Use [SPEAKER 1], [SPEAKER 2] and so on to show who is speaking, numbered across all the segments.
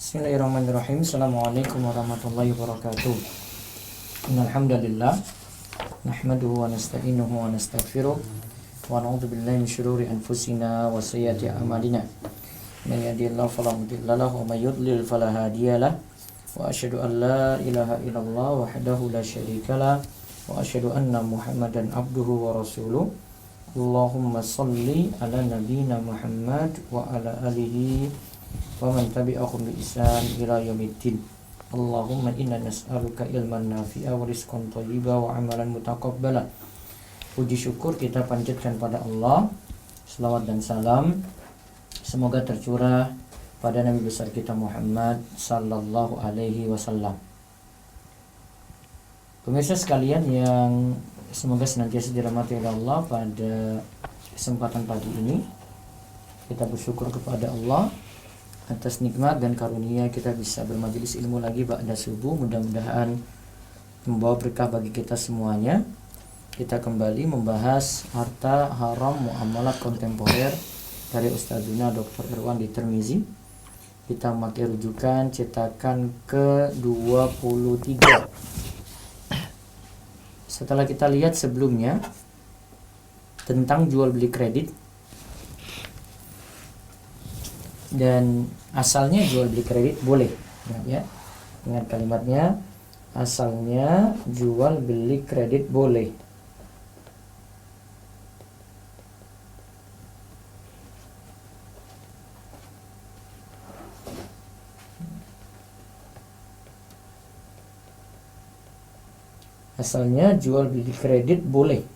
[SPEAKER 1] Bismillahirrahmanirrahim. Assalamualaikum warahmatullahi wabarakatuh. Innal hamdalillah nahmaduhu wa nasta'inuhu wa nastaghfiruh wa na'udzu billahi min shururi anfusina wa sayyiati a'malina. May yahdihillahu fala mudilla lahu wa may yudlil fala hadiya lahu. Wa asyhadu an la ilaha illallah wahdahu la syarika lah wa asyhadu anna Muhammadan abduhu wa rasuluh. Allahumma shalli ala nabiyyina Muhammad wa ala alihi wa man tabi'ahum bi ihsan ila yaumiddin. Allahumma inna nas'aluka ilman nafi'a wa rizqan thayyiba wa amalan mutaqabbala. Puji syukur kita panjatkan pada Allah. Selawat dan salam semoga tercurah pada Nabi besar kita Muhammad sallallahu alaihi wasallam. Pemirsa sekalian yang semoga senantiasa dirahmati oleh Allah, pada kesempatan pagi ini kita bersyukur kepada Allah atas nikmat dan karunia kita bisa bermajelis ilmu lagi ba'da subuh. Mudah-mudahan membawa berkah bagi kita semuanya. Kita kembali membahas harta haram muamalat kontemporer dari Ustadzuna Dr. Irwan di Tirmizi. Kita memakai rujukan cetakan ke-23. Setelah kita lihat sebelumnya tentang jual beli kredit, dan asalnya jual beli kredit boleh, ya. Ingat kalimatnya, asalnya jual beli kredit boleh. Asalnya jual beli kredit boleh.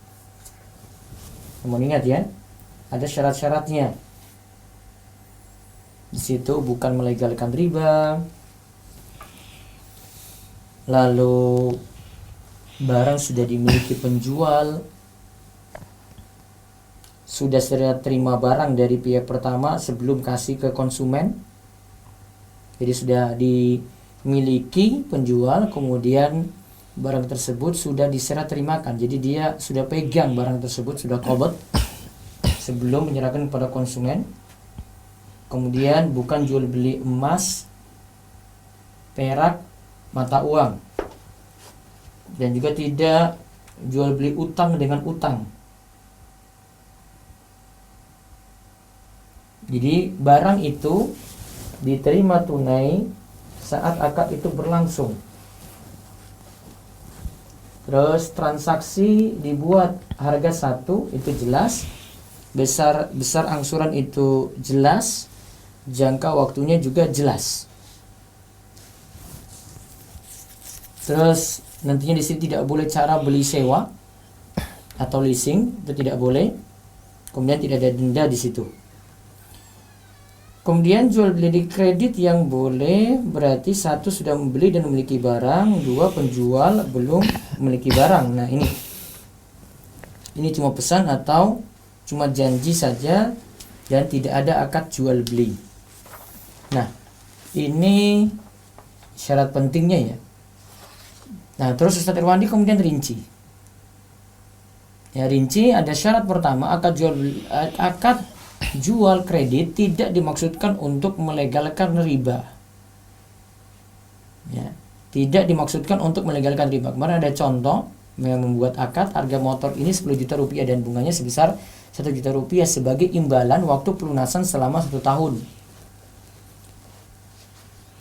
[SPEAKER 1] Namun ingat ya, ada syarat-syaratnya. Di situ bukan melegalkan riba, lalu barang sudah dimiliki penjual, sudah serah terima barang dari pihak pertama sebelum kasih ke konsumen. Jadi sudah dimiliki penjual, kemudian barang tersebut sudah diserah terimakan. Jadi dia sudah pegang barang tersebut, sudah qabad sebelum menyerahkan kepada konsumen. Kemudian bukan jual beli emas, perak, mata uang, dan juga tidak jual beli utang dengan utang. Jadi barang itu diterima tunai saat akad itu berlangsung. Terus transaksi dibuat harga 1 itu jelas, besar angsuran itu jelas, jangka waktunya juga jelas. Terus nantinya di sini tidak boleh cara beli sewa atau leasing, itu tidak boleh. Kemudian tidak ada denda di situ. Kemudian jual beli kredit yang boleh berarti 1 sudah membeli dan memiliki barang, 2 penjual belum memiliki barang. Nah ini cuma pesan atau cuma janji saja dan tidak ada akad jual beli. Nah ini syarat pentingnya ya. Nah terus Ustadz Irwandi kemudian rinci. Ya, rinci ada syarat pertama, akad jual kredit tidak dimaksudkan untuk melegalkan riba. Ya, tidak dimaksudkan untuk melegalkan riba. Kemarin ada contoh yang membuat akad harga motor ini 10 juta rupiah dan bunganya sebesar 1 juta rupiah sebagai imbalan waktu pelunasan selama 1 tahun.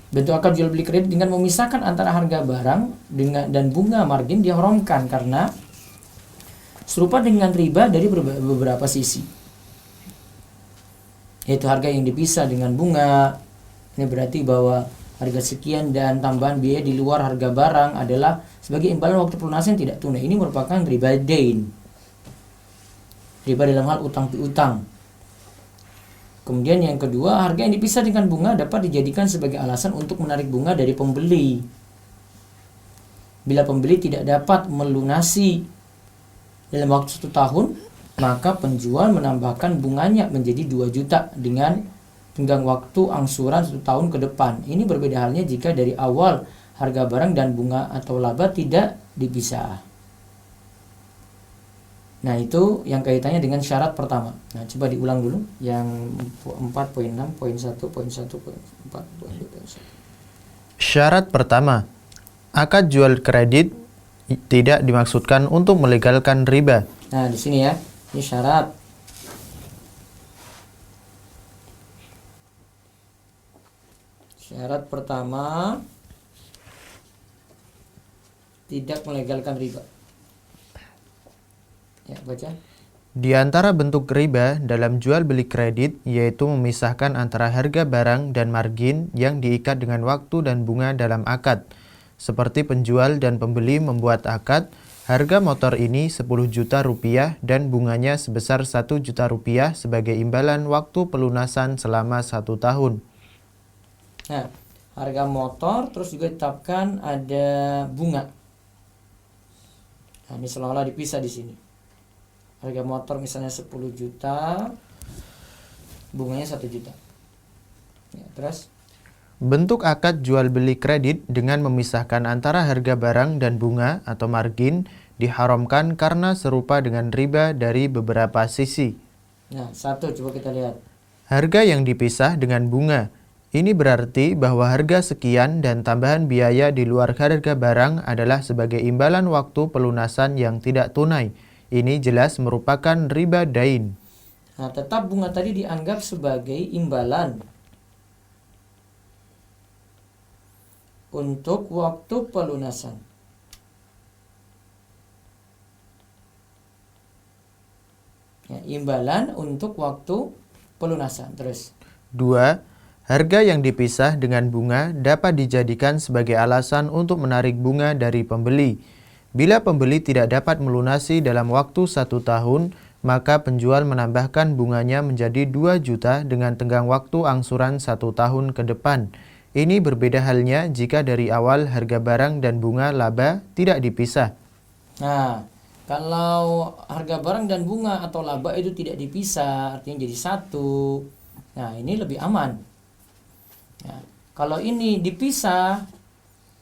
[SPEAKER 1] Bentuk akad jual beli kredit dengan memisahkan antara harga barang dan bunga margin diharamkan karena serupa dengan riba dari beberapa sisi. Yaitu harga yang dipisah dengan bunga. Ini berarti bahwa harga sekian dan tambahan biaya di luar harga barang adalah sebagai imbalan waktu pelunasan tidak tunai. Ini merupakan riba dain. Riba dalam hal utang piutang. Kemudian yang kedua, harga yang dipisah dengan bunga dapat dijadikan sebagai alasan untuk menarik bunga dari pembeli. Bila pembeli tidak dapat melunasi dalam waktu 1 tahun, maka penjual menambahkan bunganya menjadi 2 juta dengan tenggang waktu angsuran 1 tahun ke depan. Ini berbeda halnya jika dari awal harga barang dan bunga atau laba tidak dipisah. Nah, itu yang kaitannya dengan syarat pertama. Nah, coba diulang dulu yang 4.6.1.1.4.2.1.
[SPEAKER 2] Syarat pertama, akad jual kredit tidak dimaksudkan untuk melegalkan riba.
[SPEAKER 1] Nah, di sini ya, ini syarat. Syarat pertama, tidak melegalkan riba. Ya, baca.
[SPEAKER 2] Di antara bentuk riba dalam jual beli kredit yaitu memisahkan antara harga barang dan margin yang diikat dengan waktu dan bunga dalam akad. Seperti penjual dan pembeli membuat akad, harga motor ini 10 juta rupiah dan bunganya sebesar 1 juta rupiah sebagai imbalan waktu pelunasan selama 1 tahun.
[SPEAKER 1] Nah, harga motor terus juga ditetapkan ada bunga. Nah, ini seolah-olah dipisah di sini. Harga motor misalnya 10 juta, bunganya 1 juta. Ya, terus
[SPEAKER 2] Bentuk akad jual beli kredit dengan memisahkan antara harga barang dan bunga atau margin diharamkan karena serupa dengan riba dari beberapa sisi.
[SPEAKER 1] nah, satu coba kita lihat.
[SPEAKER 2] Harga yang dipisah dengan bunga. Ini berarti bahwa harga sekian dan tambahan biaya di luar harga barang adalah sebagai imbalan waktu pelunasan yang tidak tunai. Ini jelas merupakan riba dain.
[SPEAKER 1] Nah, tetap bunga tadi dianggap sebagai imbalan untuk waktu pelunasan. Ya, imbalan untuk waktu pelunasan. Terus
[SPEAKER 2] 2. Harga yang dipisah dengan bunga dapat dijadikan sebagai alasan untuk menarik bunga dari pembeli. Bila pembeli tidak dapat melunasi dalam waktu 1 tahun, maka penjual menambahkan bunganya menjadi 2 juta dengan tenggang waktu angsuran 1 tahun ke depan. Ini berbeda halnya jika dari awal harga barang dan bunga laba tidak dipisah.
[SPEAKER 1] Nah, kalau harga barang dan bunga atau laba itu tidak dipisah, artinya jadi satu. Nah, ini lebih aman. Ya, kalau ini dipisah,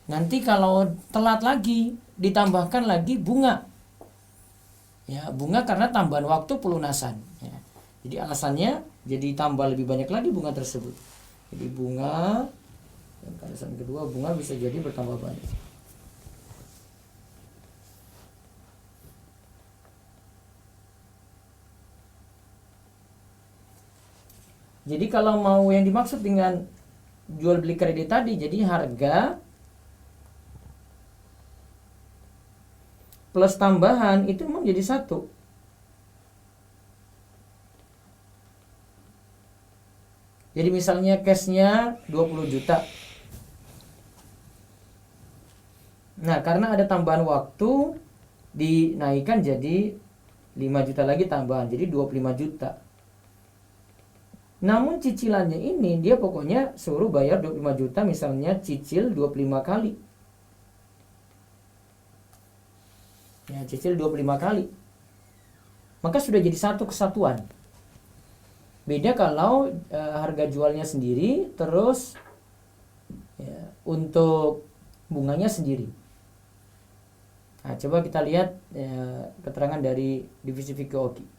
[SPEAKER 1] nanti kalau telat lagi, ditambahkan lagi bunga. Ya, bunga karena tambahan waktu pelunasan. Ya, jadi alasannya jadi tambah lebih banyak lagi bunga tersebut. Jadi bunga, dan alasan kedua bunga bisa jadi bertambah banyak. Jadi kalau mau yang dimaksud dengan jual beli kredit tadi, jadi harga plus tambahan itu memang jadi satu. Jadi misalnya cashnya 20 juta. Nah, karena ada tambahan waktu dinaikkan jadi 5 juta lagi tambahan, jadi 25 juta. Namun cicilannya ini dia pokoknya suruh bayar 25 juta, misalnya cicil 25 kali. Ya, cicil 25 kali. Maka sudah jadi satu kesatuan. Beda kalau harga jualnya sendiri, terus ya, untuk bunganya sendiri. Nah, coba kita lihat keterangan dari divisi fikih OKI.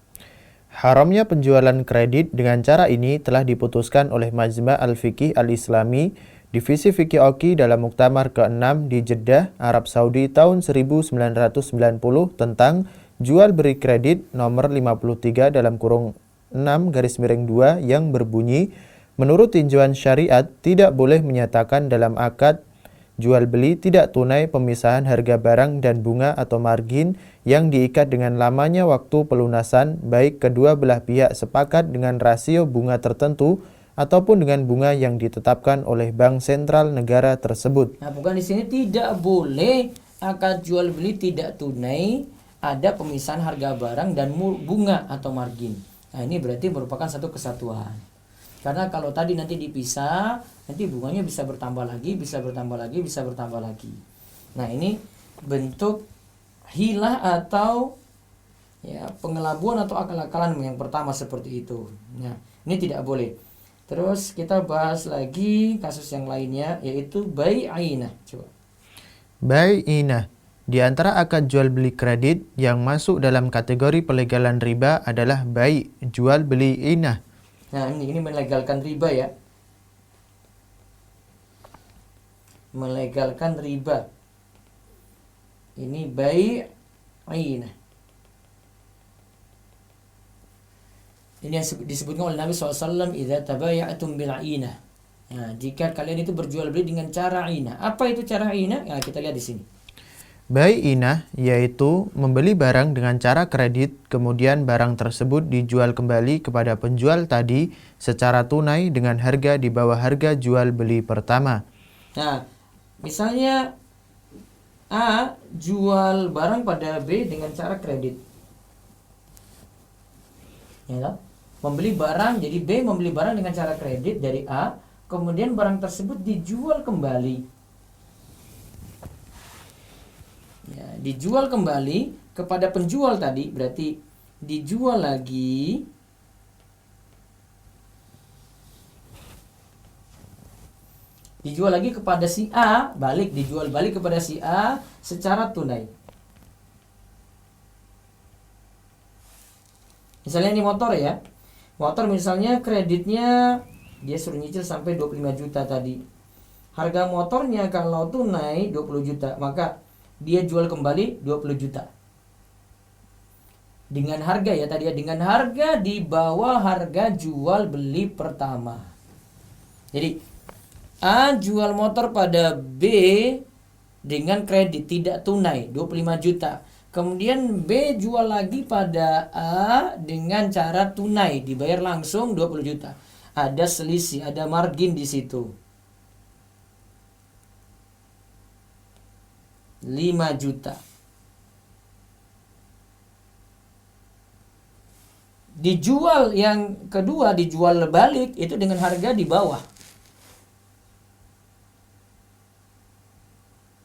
[SPEAKER 2] Haramnya penjualan kredit dengan cara ini telah diputuskan oleh Majma' Al-Fiqih Al-Islami Divisi Fikih OKI dalam Muktamar ke-6 di Jeddah, Arab Saudi tahun 1990 tentang jual beli kredit nomor 53 dalam kurung 6/2 yang berbunyi, menurut tinjauan syariat tidak boleh menyatakan dalam akad jual beli tidak tunai pemisahan harga barang dan bunga atau margin yang diikat dengan lamanya waktu pelunasan, baik kedua belah pihak sepakat dengan rasio bunga tertentu ataupun dengan bunga yang ditetapkan oleh bank sentral negara tersebut.
[SPEAKER 1] Nah, bukan di sini tidak boleh akad jual beli tidak tunai ada pemisahan harga barang dan bunga atau margin. Nah, ini berarti merupakan satu kesatuan. Karena kalau tadi nanti dipisah, nanti bunganya bisa bertambah lagi, bisa bertambah lagi, bisa bertambah lagi. Nah, ini bentuk hilah atau ya pengelabuan atau akal-akalan yang pertama seperti itu. Nah, ini tidak boleh. Terus kita bahas lagi kasus yang lainnya, yaitu bai'inah. Coba.
[SPEAKER 2] Bai'inah. Di antara akad jual beli kredit yang masuk dalam kategori pelegalan riba adalah bai, jual beli inah.
[SPEAKER 1] Nah, ini melegalkan riba ya. Melegalkan riba. Ini bai inah. Ini yang disebutkan oleh Nabi SAW, idza tabaya'tum bil inah. Nah, jika kalian itu berjual beli dengan cara inah. Apa itu cara inah? Nah, kita lihat di sini.
[SPEAKER 2] Bai inah yaitu membeli barang dengan cara kredit, kemudian barang tersebut dijual kembali kepada penjual tadi secara tunai dengan harga di bawah harga jual beli pertama.
[SPEAKER 1] Nah, misalnya A jual barang pada B dengan cara kredit. Ya, membeli barang, jadi B membeli barang dengan cara kredit dari A, kemudian barang tersebut dijual kembali. Ya, dijual kembali kepada penjual tadi, berarti dijual lagi kepada si A, dijual balik kepada si A secara tunai. Misalnya ini motor ya. Motor misalnya kreditnya dia suruh nyicil sampai 25 juta tadi. Harga motornya kalau tunai 20 juta, maka dia jual kembali 20 juta. Dengan harga ya tadi ya, dengan harga di bawah harga jual beli pertama. Jadi A jual motor pada B dengan kredit tidak tunai 25 juta. Kemudian B jual lagi pada A dengan cara tunai, dibayar langsung 20 juta. Ada selisih, ada margin di situ. 5 juta. Dijual yang kedua, dijual balik itu dengan harga di bawah.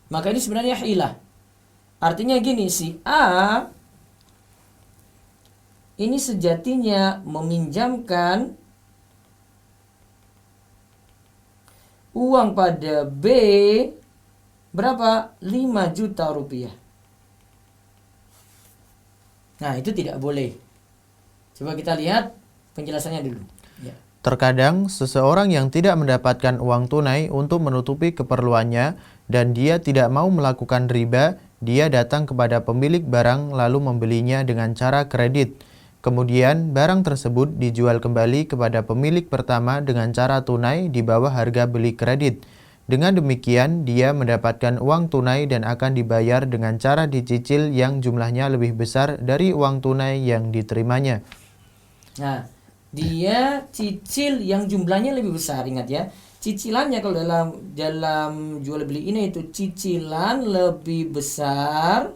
[SPEAKER 1] Maka ini sebenarnya hilah. Artinya gini, si A ini sejatinya meminjamkan uang pada B berapa? 5 juta rupiah. Nah, itu tidak boleh. Coba kita lihat penjelasannya dulu. Ya.
[SPEAKER 2] Terkadang seseorang yang tidak mendapatkan uang tunai untuk menutupi keperluannya dan dia tidak mau melakukan riba, dia datang kepada pemilik barang lalu membelinya dengan cara kredit. Kemudian barang tersebut dijual kembali kepada pemilik pertama dengan cara tunai di bawah harga beli kredit. Dengan demikian, dia mendapatkan uang tunai dan akan dibayar dengan cara dicicil yang jumlahnya lebih besar dari uang tunai yang diterimanya.
[SPEAKER 1] Nah, dia cicil yang jumlahnya lebih besar, ingat ya. Cicilannya kalau dalam jual beli ini itu cicilan lebih besar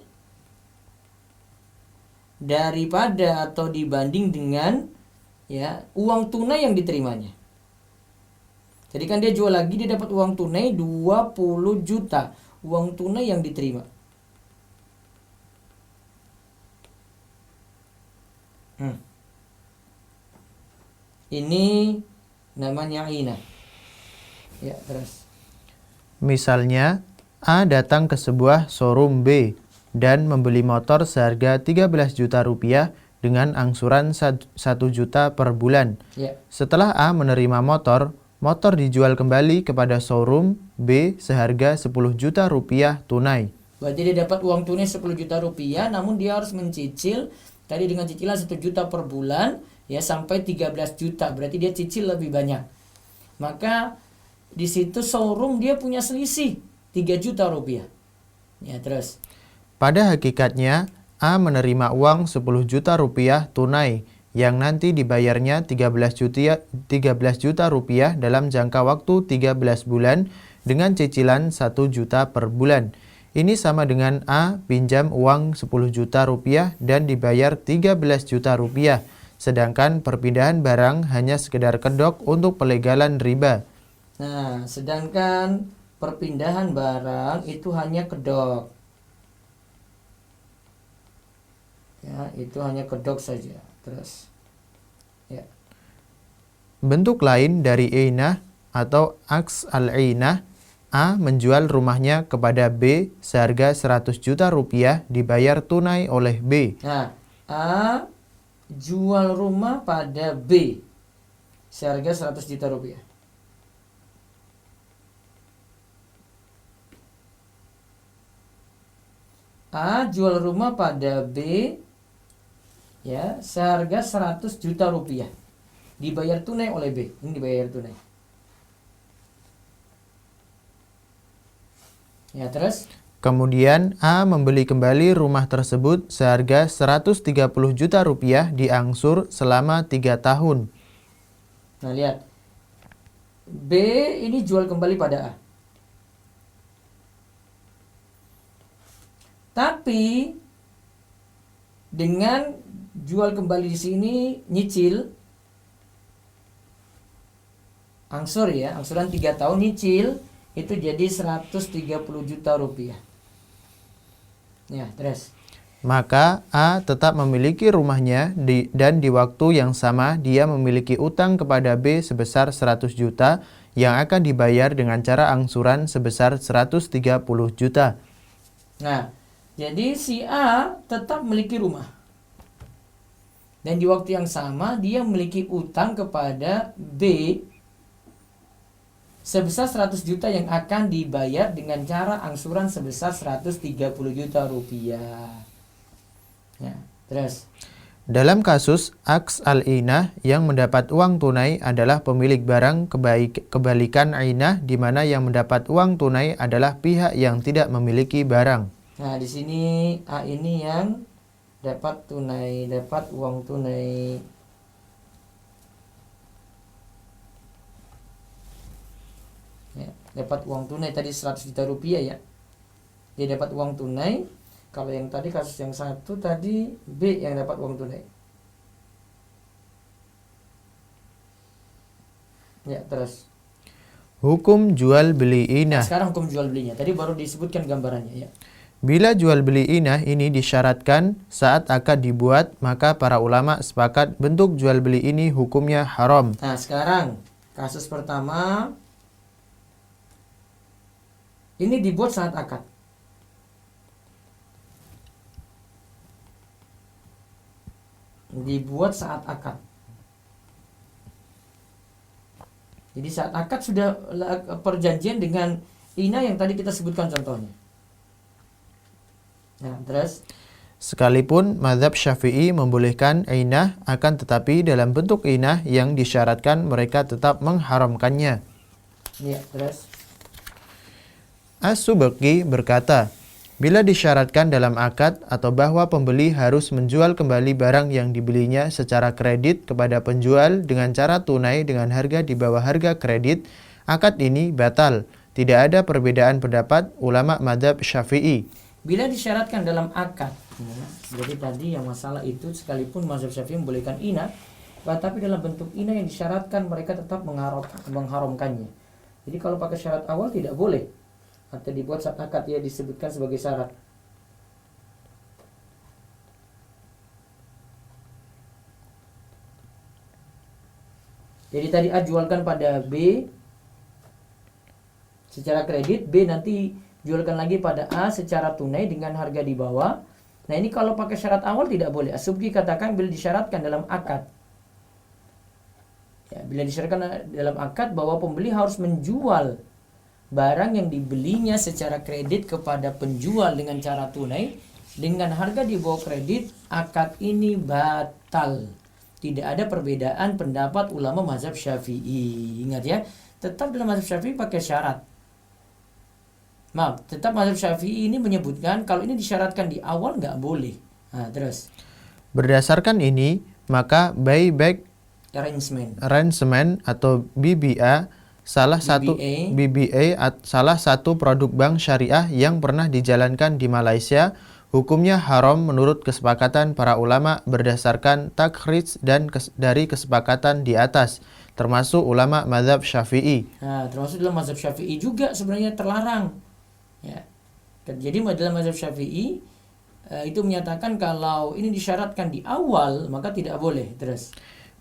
[SPEAKER 1] daripada atau dibanding dengan ya uang tunai yang diterimanya. Jadi kan dia jual lagi, dia dapat uang tunai 20 juta. Uang tunai yang diterima. Ini namanya inah. Ya, terus.
[SPEAKER 2] Misalnya, A datang ke sebuah showroom B dan membeli motor seharga 13 juta rupiah dengan angsuran 1 juta per bulan.
[SPEAKER 1] Ya.
[SPEAKER 2] Setelah A menerima motor dijual kembali kepada showroom B seharga 10 juta rupiah tunai.
[SPEAKER 1] Berarti dia dapat uang tunai 10 juta rupiah, namun dia harus mencicil tadi dengan cicilan 1 juta per bulan ya sampai 13 juta. Berarti dia cicil lebih banyak. Maka di situ showroom dia punya selisih 3 juta rupiah. Ya, terus.
[SPEAKER 2] Pada hakikatnya A menerima uang 10 juta rupiah tunai yang nanti dibayarnya 13 juta rupiah dalam jangka waktu 13 bulan dengan cicilan 1 juta per bulan. Ini sama dengan A pinjam uang 10 juta rupiah dan dibayar 13 juta rupiah, sedangkan perpindahan barang hanya sekedar kedok untuk pelegalan riba.
[SPEAKER 1] Nah, sedangkan perpindahan barang itu hanya kedok. Ya, itu hanya kedok saja. Terus. Ya.
[SPEAKER 2] Bentuk lain dari inah atau aks al-inah A menjual rumahnya kepada B seharga 100 juta rupiah dibayar tunai oleh B.
[SPEAKER 1] Nah, A jual rumah pada B seharga 100 juta rupiah. A jual rumah pada B ya seharga 100 juta rupiah dibayar tunai oleh B. Ini dibayar tunai. Ya, terus
[SPEAKER 2] Kemudian A membeli kembali rumah tersebut seharga 130 juta rupiah diangsur selama 3 tahun.
[SPEAKER 1] nah lihat. B ini jual kembali pada A. Tapi dengan jual kembali di sini nyicil angsur ya, angsuran 3 tahun nyicil itu jadi 130 juta rupiah. Ya, terus.
[SPEAKER 2] Maka A tetap memiliki rumahnya dan di waktu yang sama dia memiliki utang kepada B sebesar 100 juta yang akan dibayar dengan cara angsuran sebesar 130 juta.
[SPEAKER 1] Nah, jadi si A tetap memiliki rumah. Dan di waktu yang sama dia memiliki utang kepada B sebesar 100 juta yang akan dibayar dengan cara angsuran sebesar 130 juta rupiah. Ya, terus.
[SPEAKER 2] Dalam kasus aks al-inah yang mendapat uang tunai adalah pemilik barang, kebalikan ainah di mana yang mendapat uang tunai adalah pihak yang tidak memiliki barang.
[SPEAKER 1] Nah, di sini A ini yang dapat tunai, dapat uang tunai. Ya, dapat uang tunai tadi 100 juta rupiah ya. Dia dapat uang tunai. Kalau yang tadi kasus yang satu tadi B yang dapat uang tunai. Ya, terus.
[SPEAKER 2] Hukum jual beli inah.
[SPEAKER 1] Sekarang hukum jual belinya. Tadi baru disebutkan gambarannya ya.
[SPEAKER 2] Bila jual beli inah ini disyaratkan saat akad dibuat, maka para ulama sepakat bentuk jual beli ini hukumnya haram.
[SPEAKER 1] Nah, sekarang kasus pertama ini dibuat saat akad. Dibuat saat akad. Jadi saat akad sudah perjanjian dengan Ina yang tadi kita sebutkan contohnya. Nah, terus
[SPEAKER 2] Sekalipun mazhab Syafi'i membolehkan inah, akan tetapi dalam bentuk inah yang disyaratkan mereka tetap mengharamkannya.
[SPEAKER 1] ya, terus
[SPEAKER 2] As-Subki berkata, bila disyaratkan dalam akad atau bahwa pembeli harus menjual kembali barang yang dibelinya secara kredit kepada penjual dengan cara tunai dengan harga di bawah harga kredit, akad ini batal. Tidak ada perbedaan pendapat ulama mazhab Syafi'i.
[SPEAKER 1] bila disyaratkan dalam akad. Jadi tadi yang masalah itu sekalipun mazhab Syafi'i membolehkan Ina, tapi dalam bentuk Ina yang disyaratkan mereka tetap mengharamkannya. Jadi kalau pakai syarat awal tidak boleh. Atau dibuat saat akad ya disebutkan sebagai syarat. Jadi tadi A jualkan pada B secara kredit, B nanti jualkan lagi pada A secara tunai dengan harga di bawah. Nah ini kalau pakai syarat awal tidak boleh. As-Subki katakan bila disyaratkan dalam akad. Ya, bila disyaratkan dalam akad bahwa pembeli harus menjual barang yang dibelinya secara kredit kepada penjual dengan cara tunai dengan harga di bawah kredit, akad ini batal. Tidak ada perbedaan pendapat ulama mazhab Syafi'i. Ingat ya, tetap dalam mazhab Syafi'i pakai syarat. Maaf, tetap mazhab Syafi'i ini menyebutkan kalau ini disyaratkan di awal nggak boleh. Nah, terus.
[SPEAKER 2] Berdasarkan ini, maka buyback arrangement atau BBA salah satu produk bank syariah yang pernah dijalankan di Malaysia, hukumnya haram menurut kesepakatan para ulama berdasarkan takhrij dan dari kesepakatan di atas, termasuk ulama mazhab Syafi'i.
[SPEAKER 1] Nah, termasuk dalam mazhab Syafi'i juga sebenarnya terlarang. Ya. Jadi dalam mazhab Syafi'i itu menyatakan kalau ini disyaratkan di awal maka tidak boleh. Terus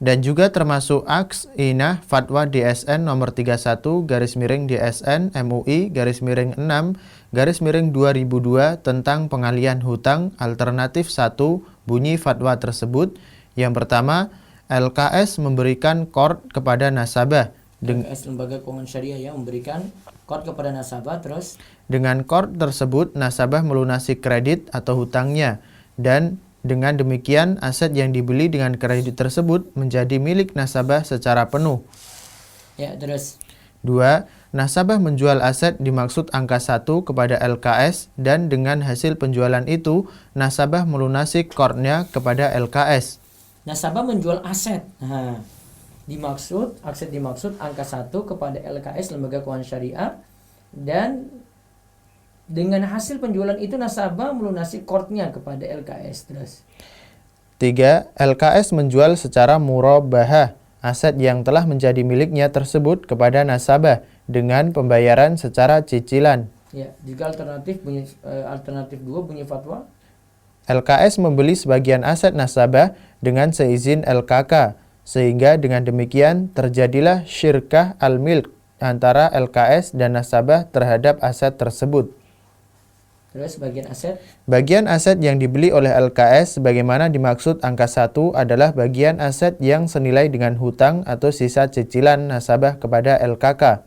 [SPEAKER 2] dan juga termasuk aks inah fatwa DSN nomor 31/DSN MUI /6/2002 tentang pengalihan hutang alternatif 1 bunyi fatwa tersebut. Yang pertama, LKS memberikan qard kepada nasabah.
[SPEAKER 1] LKS Lembaga Keuangan Syariah yang memberikan qard kepada nasabah. Terus
[SPEAKER 2] Dengan qard tersebut nasabah melunasi kredit atau hutangnya, dan dengan demikian aset yang dibeli dengan kredit tersebut menjadi milik nasabah secara penuh.
[SPEAKER 1] ya, terus
[SPEAKER 2] 2. Nasabah menjual aset dimaksud angka 1 kepada LKS, dan dengan hasil penjualan itu nasabah melunasi qardnya kepada LKS.
[SPEAKER 1] nasabah menjual aset. Nah, aset dimaksud angka 1 kepada LKS Lembaga Keuangan Syariah, dan dengan hasil penjualan itu nasabah melunasi qardnya kepada LKS. Terus
[SPEAKER 2] 3. LKS menjual secara murabahah aset yang telah menjadi miliknya tersebut kepada nasabah dengan pembayaran secara cicilan.
[SPEAKER 1] ya, jika alternatif 2 bunyi fatwa,
[SPEAKER 2] LKS membeli sebagian aset nasabah dengan seizin LKK, sehingga dengan demikian terjadilah syirkah al-milk antara LKS dan nasabah terhadap aset tersebut.
[SPEAKER 1] terus bagian aset.
[SPEAKER 2] Bagian aset yang dibeli oleh LKS sebagaimana dimaksud angka 1 adalah bagian aset yang senilai dengan hutang atau sisa cicilan nasabah kepada LKK.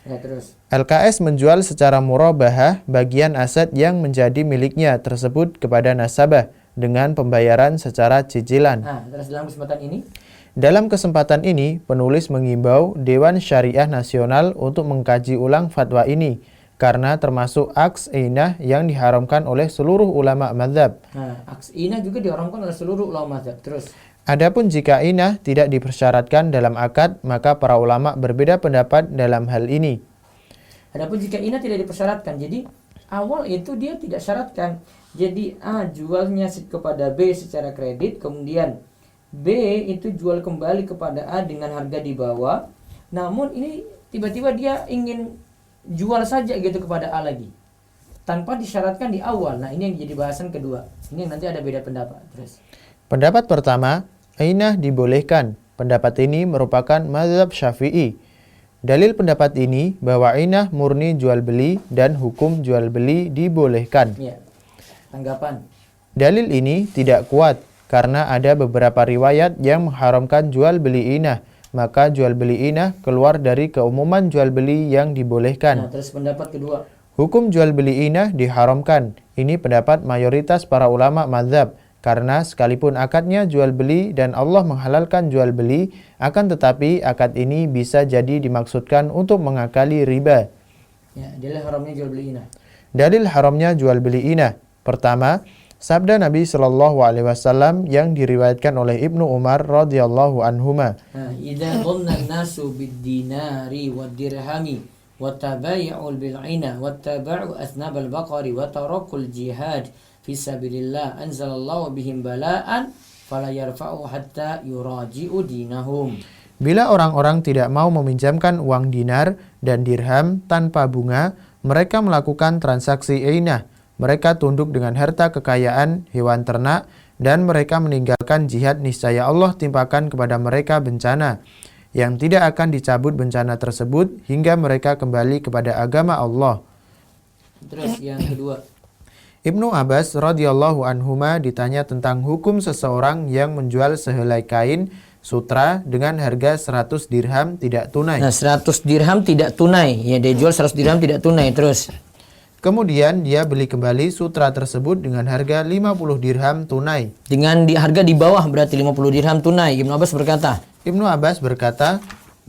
[SPEAKER 1] Ya, terus
[SPEAKER 2] LKS menjual secara murabahah bagian aset yang menjadi miliknya tersebut kepada nasabah dengan pembayaran secara cicilan.
[SPEAKER 1] terus
[SPEAKER 2] Dalam kesempatan ini, penulis mengimbau Dewan Syariah Nasional untuk mengkaji ulang fatwa ini, karena termasuk aks inah yang diharamkan oleh seluruh ulama mazhab.
[SPEAKER 1] aks inah juga diharamkan oleh seluruh ulama mazhab. Terus
[SPEAKER 2] Adapun jika inah tidak dipersyaratkan dalam akad, maka para ulama berbeda pendapat dalam hal ini.
[SPEAKER 1] adapun jika inah tidak dipersyaratkan, jadi awal itu dia tidak syaratkan. Jadi A jualnya kepada B secara kredit, kemudian B itu jual kembali kepada A dengan harga di bawah. Namun ini tiba-tiba dia ingin jual saja gitu kepada A lagi, tanpa disyaratkan di awal. Nah, ini yang jadi bahasan kedua. Ini nanti ada beda pendapat. Terus
[SPEAKER 2] Pendapat pertama, inah dibolehkan. Pendapat ini merupakan mazhab Syafi'i. Dalil pendapat ini bahwa inah murni jual beli dan hukum jual beli dibolehkan.
[SPEAKER 1] ya, tanggapan.
[SPEAKER 2] Dalil ini tidak kuat karena ada beberapa riwayat yang mengharamkan jual beli inah. Maka jual beli inah keluar dari keumuman jual beli yang dibolehkan.
[SPEAKER 1] Terus pendapat kedua.
[SPEAKER 2] Hukum jual beli inah diharamkan. Ini pendapat mayoritas para ulama mazhab. Karena sekalipun akadnya jual beli dan Allah menghalalkan jual beli, akan tetapi akad ini bisa jadi dimaksudkan untuk mengakali riba.
[SPEAKER 1] Ya, dalil haramnya jual beli inah.
[SPEAKER 2] Dalil haramnya jual beli inah. Pertama, sabda Nabi SAW yang diriwayatkan oleh Ibnu Umar radhiyallahu anhuma.
[SPEAKER 1] Idza dhanna an-nasu bid-dinari wad-dirhami wa tabaya'u bil-'ina wa taba'u athnab al-baqari wa tarakul jihad fi sabilillah anzalallahu bihim bala'an fala yarfa'u hatta yuraji'u dinahum.
[SPEAKER 2] Bila orang-orang tidak mau meminjamkan uang dinar dan dirham tanpa bunga, mereka melakukan transaksi inah. Mereka tunduk dengan harta kekayaan, hewan ternak, dan mereka meninggalkan jihad, niscaya Allah timpakan kepada mereka bencana, yang tidak akan dicabut bencana tersebut hingga mereka kembali kepada agama Allah.
[SPEAKER 1] Terus yang kedua.
[SPEAKER 2] Ibnu Abbas radhiyallahu anhuma ditanya tentang hukum seseorang yang menjual sehelai kain sutra dengan harga 100 dirham tidak tunai.
[SPEAKER 1] 100 dirham tidak tunai. Ya, dia jual 100 dirham tidak tunai. Terus
[SPEAKER 2] kemudian dia beli kembali sutra tersebut dengan harga 50 dirham tunai.
[SPEAKER 1] Dengan harga di bawah berarti 50 dirham tunai. Ibnu Abbas berkata,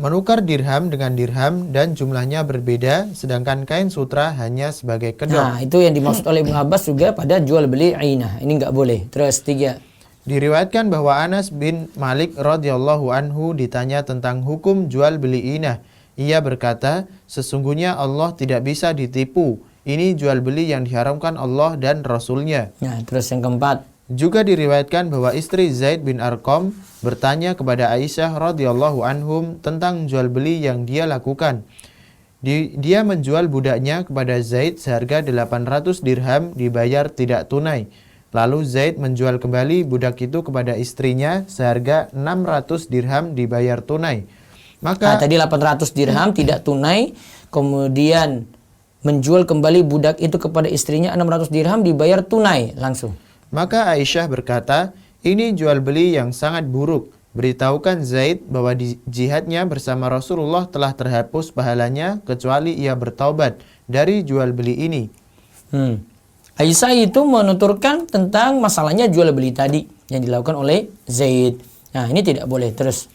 [SPEAKER 2] menukar dirham dengan dirham dan jumlahnya berbeda, sedangkan kain sutra hanya sebagai kedok.
[SPEAKER 1] Nah, itu yang dimaksud oleh Ibnu Abbas juga pada jual beli ainah. Ini nggak boleh. Terus 3.
[SPEAKER 2] Diriwayatkan bahwa Anas bin Malik radhiyallahu anhu ditanya tentang hukum jual beli inah. Ia berkata, sesungguhnya Allah tidak bisa ditipu. Ini jual beli yang diharamkan Allah dan Rasulnya.
[SPEAKER 1] Nah, terus yang keempat.
[SPEAKER 2] Juga diriwayatkan bahwa istri Zaid bin Arqam bertanya kepada Aisyah radhiyallahu anhum tentang jual beli yang dia lakukan. Dia menjual budaknya kepada Zaid seharga 800 dirham dibayar tidak tunai. Lalu Zaid menjual kembali budak itu kepada istrinya seharga 600 dirham dibayar tunai. Maka
[SPEAKER 1] tadi 800 dirham tidak tunai, kemudian menjual kembali budak itu kepada istrinya 600 dirham dibayar tunai langsung.
[SPEAKER 2] Maka Aisyah berkata, ini jual beli yang sangat buruk. Beritahukan Zaid bahwa di jihadnya bersama Rasulullah telah terhapus pahalanya kecuali ia bertaubat dari jual beli ini.
[SPEAKER 1] Aisyah itu menuturkan tentang masalahnya jual beli tadi yang dilakukan oleh Zaid. Nah, ini tidak boleh. Terus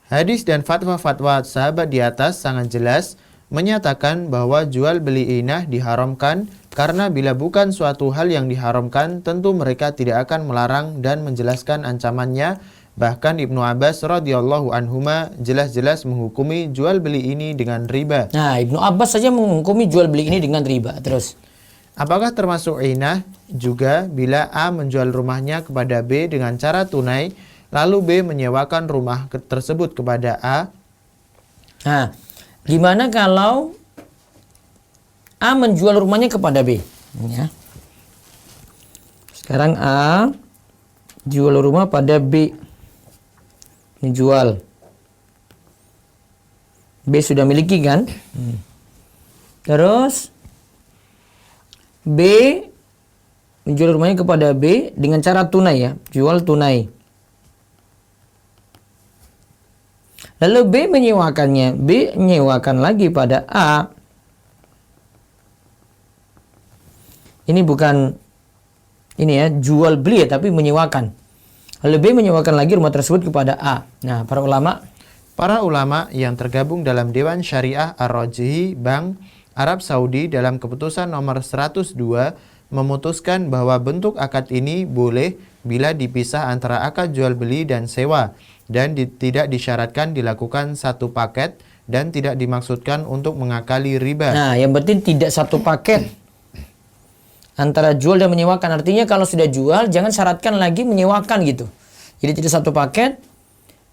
[SPEAKER 2] Hadis dan fatwa-fatwa sahabat di atas sangat jelas menyatakan bahwa jual beli inah diharamkan karena bila bukan suatu hal yang diharamkan tentu mereka tidak akan melarang dan menjelaskan ancamannya. Bahkan Ibnu Abbas radhiyallahu anhuma jelas-jelas menghukumi jual beli ini dengan riba.
[SPEAKER 1] Nah, Ibnu Abbas saja menghukumi jual beli ini dengan riba. Terus
[SPEAKER 2] apakah termasuk inah juga bila A menjual rumahnya kepada B dengan cara tunai, lalu B menyewakan rumah tersebut kepada A?
[SPEAKER 1] Nah, gimana kalau A menjual rumahnya kepada B? Ya. Sekarang A jual rumah pada B. Ini jual. B sudah miliki kan? Terus B menjual rumahnya kepada B dengan cara tunai ya, jual tunai. Lalu B menyewakannya, B menyewakan lagi pada A. Ini bukan ini ya, jual beli ya, tapi menyewakan. Lalu B menyewakan lagi rumah tersebut kepada A. Nah, para ulama
[SPEAKER 2] yang tergabung dalam Dewan Syariah Ar-Rajhi Bank Arab Saudi dalam keputusan nomor 102 memutuskan bahwa bentuk akad ini boleh bila dipisah antara akad jual beli dan sewa dan tidak disyaratkan dilakukan satu paket dan tidak dimaksudkan untuk mengakali riba.
[SPEAKER 1] Nah, yang penting tidak satu paket antara jual dan menyewakan. Artinya kalau sudah jual jangan syaratkan lagi menyewakan gitu. Jadi tidak satu paket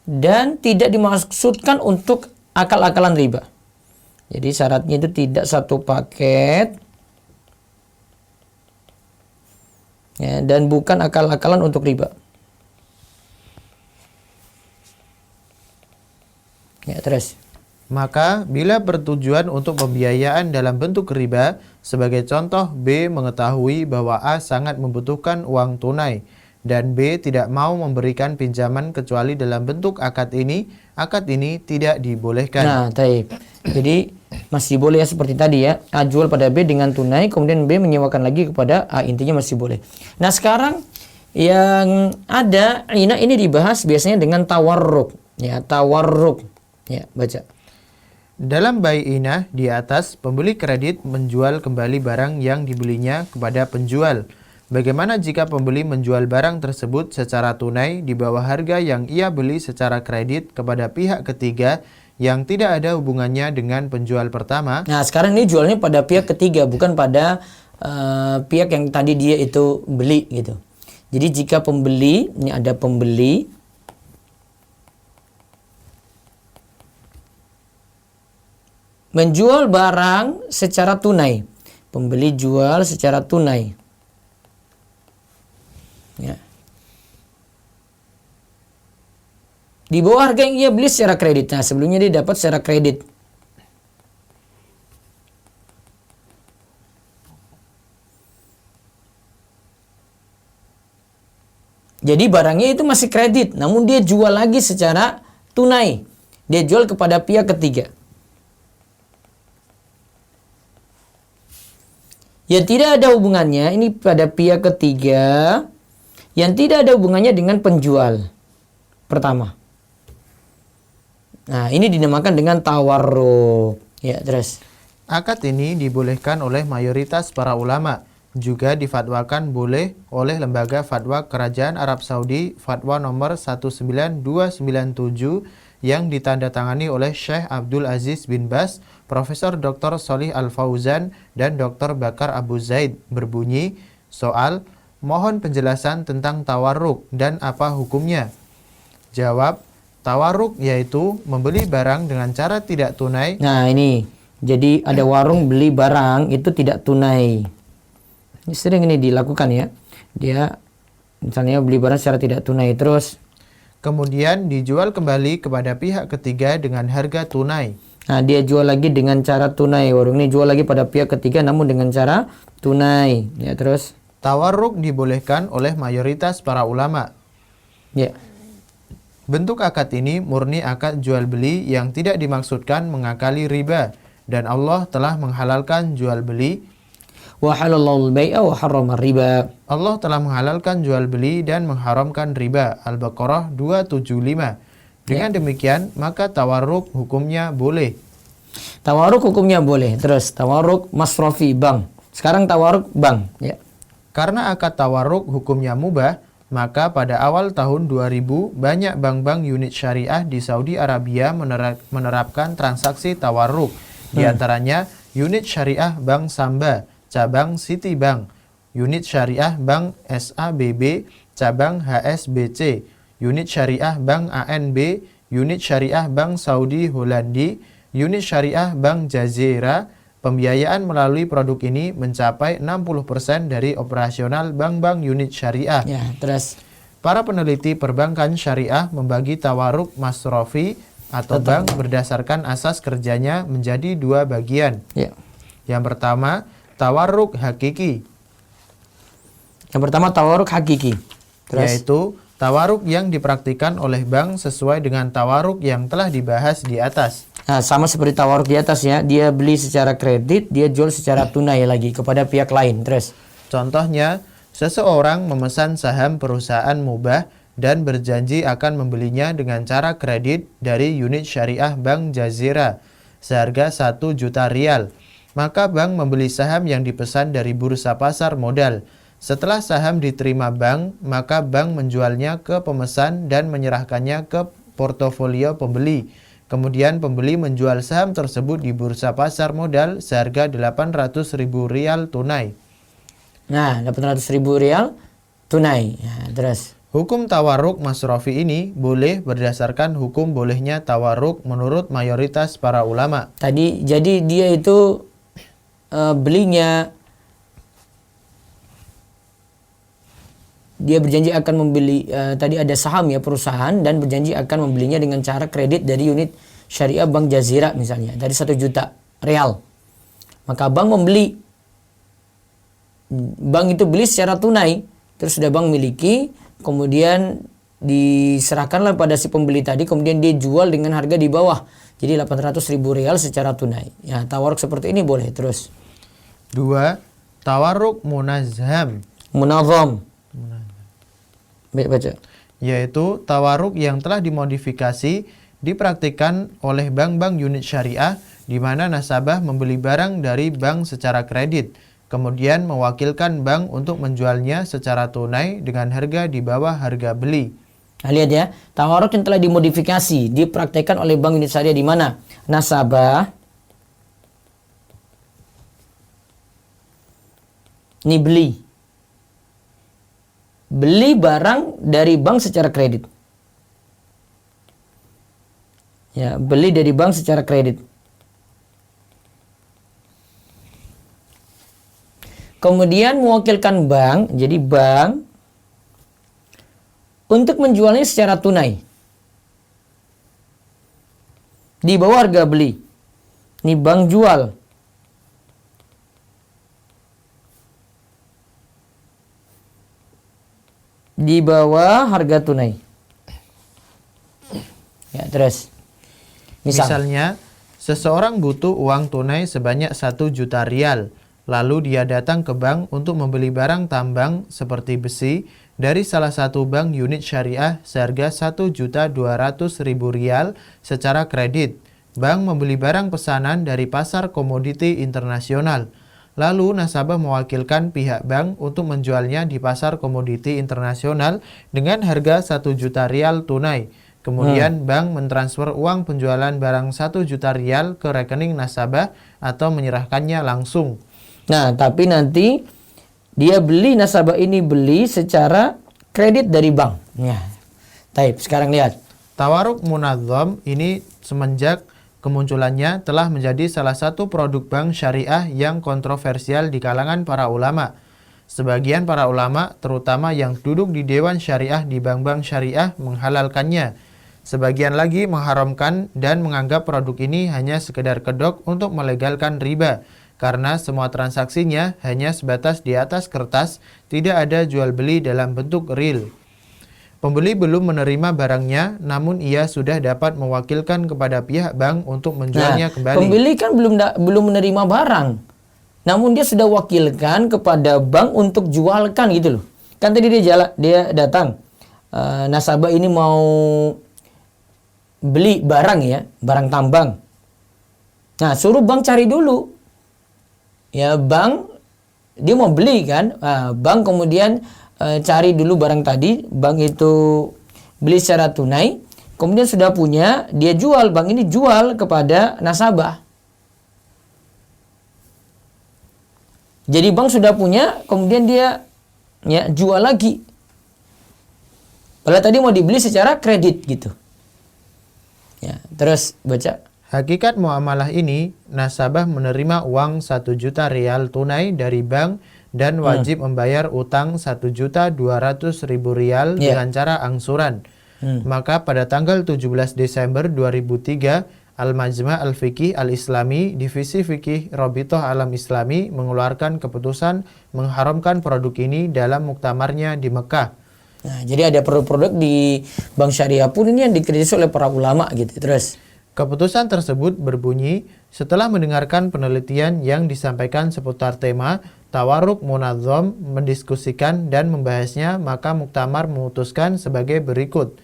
[SPEAKER 1] dan tidak dimaksudkan untuk akal-akalan riba. Jadi syaratnya itu tidak satu paket ya, dan bukan akal-akalan untuk riba. Ya, terus.
[SPEAKER 2] Maka bila bertujuan untuk pembiayaan dalam bentuk riba, sebagai contoh B mengetahui bahwa A sangat membutuhkan uang tunai dan B tidak mau memberikan pinjaman kecuali dalam bentuk akad ini tidak dibolehkan.
[SPEAKER 1] Nah, taib. Jadi masih boleh ya seperti tadi ya. A jual pada B dengan tunai, kemudian B menyewakan lagi kepada A, intinya masih boleh. Nah, sekarang yang ada ini dibahas biasanya dengan tawarruk. Ya, tawarruk. Ya, baca.
[SPEAKER 2] Dalam bai inah di atas, pembeli kredit menjual kembali barang yang dibelinya kepada penjual. Bagaimana jika pembeli menjual barang tersebut secara tunai di bawah harga yang ia beli secara kredit kepada pihak ketiga yang tidak ada hubungannya dengan penjual pertama?
[SPEAKER 1] Nah, sekarang ini jualnya pada pihak ketiga, bukan pada pihak yang tadi dia itu beli gitu. Jadi jika pembeli, ini ada pembeli, menjual barang secara tunai. Pembeli jual secara tunai. Ya. Di bawah harga yang ia beli secara kredit. Nah, sebelumnya dia dapat secara kredit. Jadi barangnya itu masih kredit, namun dia jual lagi secara tunai. Dia jual kepada pihak ketiga. Yang tidak ada hubungannya, ini pada pihak ketiga, yang tidak ada hubungannya dengan penjual pertama. Nah, ini dinamakan dengan tawarruk. Ya, terus.
[SPEAKER 2] Akad ini dibolehkan oleh mayoritas para ulama. Juga difatwakan boleh oleh Lembaga Fatwa Kerajaan Arab Saudi Fatwa nomor 19297 yang ditandatangani oleh Syekh Abdul Aziz bin Bas, Profesor Dr. Sholih Al-Fauzan, dan Dr. Bakar Abu Zaid berbunyi, soal, mohon penjelasan tentang tawarruk dan apa hukumnya. Jawab, tawarruk yaitu membeli barang dengan cara tidak tunai.
[SPEAKER 1] Nah, ini, jadi ada warung beli barang itu tidak tunai. Ini sering ini dilakukan ya. Dia Misalnya beli barang secara tidak tunai, terus
[SPEAKER 2] kemudian dijual kembali kepada pihak ketiga dengan harga tunai.
[SPEAKER 1] nah dia jual lagi dengan cara tunai. Warung ini jual lagi pada pihak ketiga namun dengan cara tunai. Ya, terus
[SPEAKER 2] Tawarruk dibolehkan oleh mayoritas para ulama.
[SPEAKER 1] ya.
[SPEAKER 2] Bentuk akad ini murni akad jual beli yang tidak dimaksudkan mengakali riba, dan Allah telah menghalalkan jual beli.
[SPEAKER 1] Wa halallahu al-bai'a wa harrama riba.
[SPEAKER 2] Allah telah menghalalkan jual beli dan mengharamkan riba. Al-Baqarah 275. Dengan demikian, maka tawarruk hukumnya boleh.
[SPEAKER 1] Tawarruk hukumnya boleh. Terus tawarruk masrofi bank. Sekarang tawarruk bank, ya.
[SPEAKER 2] Karena akad tawarruk hukumnya mubah, maka pada awal tahun 2000 banyak bank-bank unit syariah di Saudi Arabia menerapkan transaksi tawarruk. Di antaranya unit syariah Bank Samba, cabang Citibank, unit syariah Bank SABB, cabang HSBC, unit syariah Bank ANB, unit syariah Bank Saudi Hollandi, unit syariah Bank Jazeera. Pembiayaan melalui produk ini mencapai 60% dari operasional bank-bank unit syariah.
[SPEAKER 1] Ya, terus
[SPEAKER 2] Para peneliti perbankan syariah membagi tawarruk masrofi atau bank berdasarkan asas kerjanya menjadi dua bagian.
[SPEAKER 1] ya.
[SPEAKER 2] Yang pertama, tawarruk hakiki,
[SPEAKER 1] Yang pertama tawarruk hakiki. Terus
[SPEAKER 2] yaitu tawarruk yang dipraktikkan oleh bank sesuai dengan tawarruk yang telah dibahas di atas.
[SPEAKER 1] nah, sama seperti tawarruk di atas ya, dia beli secara kredit, dia jual secara tunai lagi kepada pihak lain. Terus
[SPEAKER 2] Contohnya, seseorang memesan saham perusahaan mubah dan berjanji akan membelinya dengan cara kredit dari unit syariah Bank Jazeera seharga 1 juta rial. Maka bank membeli saham yang dipesan dari bursa pasar modal. Setelah saham diterima bank, maka bank menjualnya ke pemesan dan menyerahkannya ke portofolio pembeli. Kemudian pembeli menjual saham tersebut di bursa pasar modal seharga 800.000 rial tunai.
[SPEAKER 1] nah, 800.000 rial tunai. Ya, terus
[SPEAKER 2] Hukum tawarruk masrofi ini boleh berdasarkan hukum bolehnya tawarruk menurut mayoritas para ulama.
[SPEAKER 1] tadi jadi dia itu belinya, dia berjanji akan membeli tadi ada saham ya perusahaan dan berjanji akan membelinya dengan cara kredit dari unit syariah Bank Jazeera misalnya dari 1 juta rial. Maka bank membeli, bank itu beli secara tunai, terus sudah bank miliki, kemudian diserahkanlah pada si pembeli tadi, kemudian dia jual dengan harga di bawah, jadi 800.000 rial secara tunai. Ya, tawarruk seperti ini boleh. Terus
[SPEAKER 2] 2. Tawarruk munazham,
[SPEAKER 1] munazam. Baik, baca.
[SPEAKER 2] yaitu tawarruk yang telah dimodifikasi dipraktikkan oleh bank-bank unit syariah di mana nasabah membeli barang dari bank secara kredit, kemudian mewakilkan bank untuk menjualnya secara tunai dengan harga di bawah harga beli.
[SPEAKER 1] Nah, lihat ya, tawarruk yang telah dimodifikasi dipraktekkan oleh bank unit syariah di mana nasabah ini beli barang dari bank secara kredit. Ya, beli dari bank secara kredit. Kemudian mewakilkan bank, jadi bank untuk menjualnya secara tunai di bawah harga beli. Ini bank jual di bawah harga tunai. Ya, terus
[SPEAKER 2] Misalnya, seseorang butuh uang tunai sebanyak 1 juta rial. Lalu dia datang ke bank untuk membeli barang tambang seperti besi dari salah satu bank unit syariah seharga 1.200.000 rial secara kredit. Bank membeli barang pesanan dari pasar komoditi internasional. Lalu nasabah mewakilkan pihak bank untuk menjualnya di pasar komoditi internasional dengan harga 1 juta rial tunai. Kemudian bank mentransfer uang penjualan barang 1 juta rial ke rekening nasabah atau menyerahkannya langsung.
[SPEAKER 1] nah, tapi nanti dia beli, nasabah ini beli secara kredit dari bank. Ya. Taib, sekarang lihat.
[SPEAKER 2] Tawarruk munadzam ini semenjak kemunculannya telah menjadi salah satu produk bank syariah yang kontroversial di kalangan para ulama. Sebagian para ulama, terutama yang duduk di Dewan Syariah di bank-bank syariah, menghalalkannya. Sebagian lagi mengharamkan dan menganggap produk ini hanya sekedar kedok untuk melegalkan riba, karena semua transaksinya hanya sebatas di atas kertas, tidak ada jual beli dalam bentuk real. Pembeli belum menerima barangnya, namun ia sudah dapat mewakilkan kepada pihak bank untuk menjualnya kembali.
[SPEAKER 1] Pembeli kan belum menerima barang, namun dia sudah wakilkan kepada bank untuk jualkan gitu loh. Kan tadi dia datang, nasabah ini mau beli barang ya, barang tambang. Nah, suruh bank cari dulu. Ya, bank dia mau beli kan, bank kemudian cari dulu barang tadi, bank itu beli secara tunai, kemudian sudah punya, dia jual, bank ini jual kepada nasabah. Jadi bank sudah punya, kemudian dia ya jual lagi. Padahal tadi mau dibeli secara kredit gitu. Ya, terus baca.
[SPEAKER 2] Hakikat muamalah ini, nasabah menerima uang 1 juta rial tunai dari bank dan wajib membayar utang 1.200.000 rial dengan cara angsuran. Maka pada tanggal 17 Desember 2003, Al-Majma' Al-Fiqih Al-Islami, Divisi Fikih Rabithah Alam Islami mengeluarkan keputusan mengharamkan produk ini dalam muktamarnya di Mekah.
[SPEAKER 1] Nah, jadi ada produk-produk di bank syariah pun ini yang dikritisi oleh para ulama gitu. Terus
[SPEAKER 2] keputusan tersebut berbunyi, setelah mendengarkan penelitian yang disampaikan seputar tema Tawarruk Munadzam, mendiskusikan dan membahasnya, maka muktamar memutuskan sebagai berikut.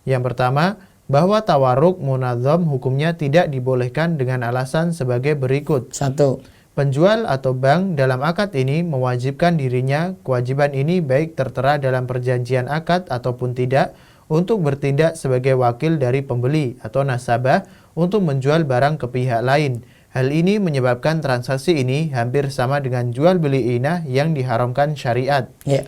[SPEAKER 2] Yang pertama, bahwa tawarruk munadzam hukumnya tidak dibolehkan dengan alasan sebagai berikut.
[SPEAKER 1] 1.
[SPEAKER 2] Penjual atau bank dalam akad ini mewajibkan dirinya, kewajiban ini baik tertera dalam perjanjian akad ataupun tidak, untuk bertindak sebagai wakil dari pembeli atau nasabah untuk menjual barang ke pihak lain. Hal ini menyebabkan transaksi ini hampir sama dengan jual beli inah yang diharamkan syariat. 2.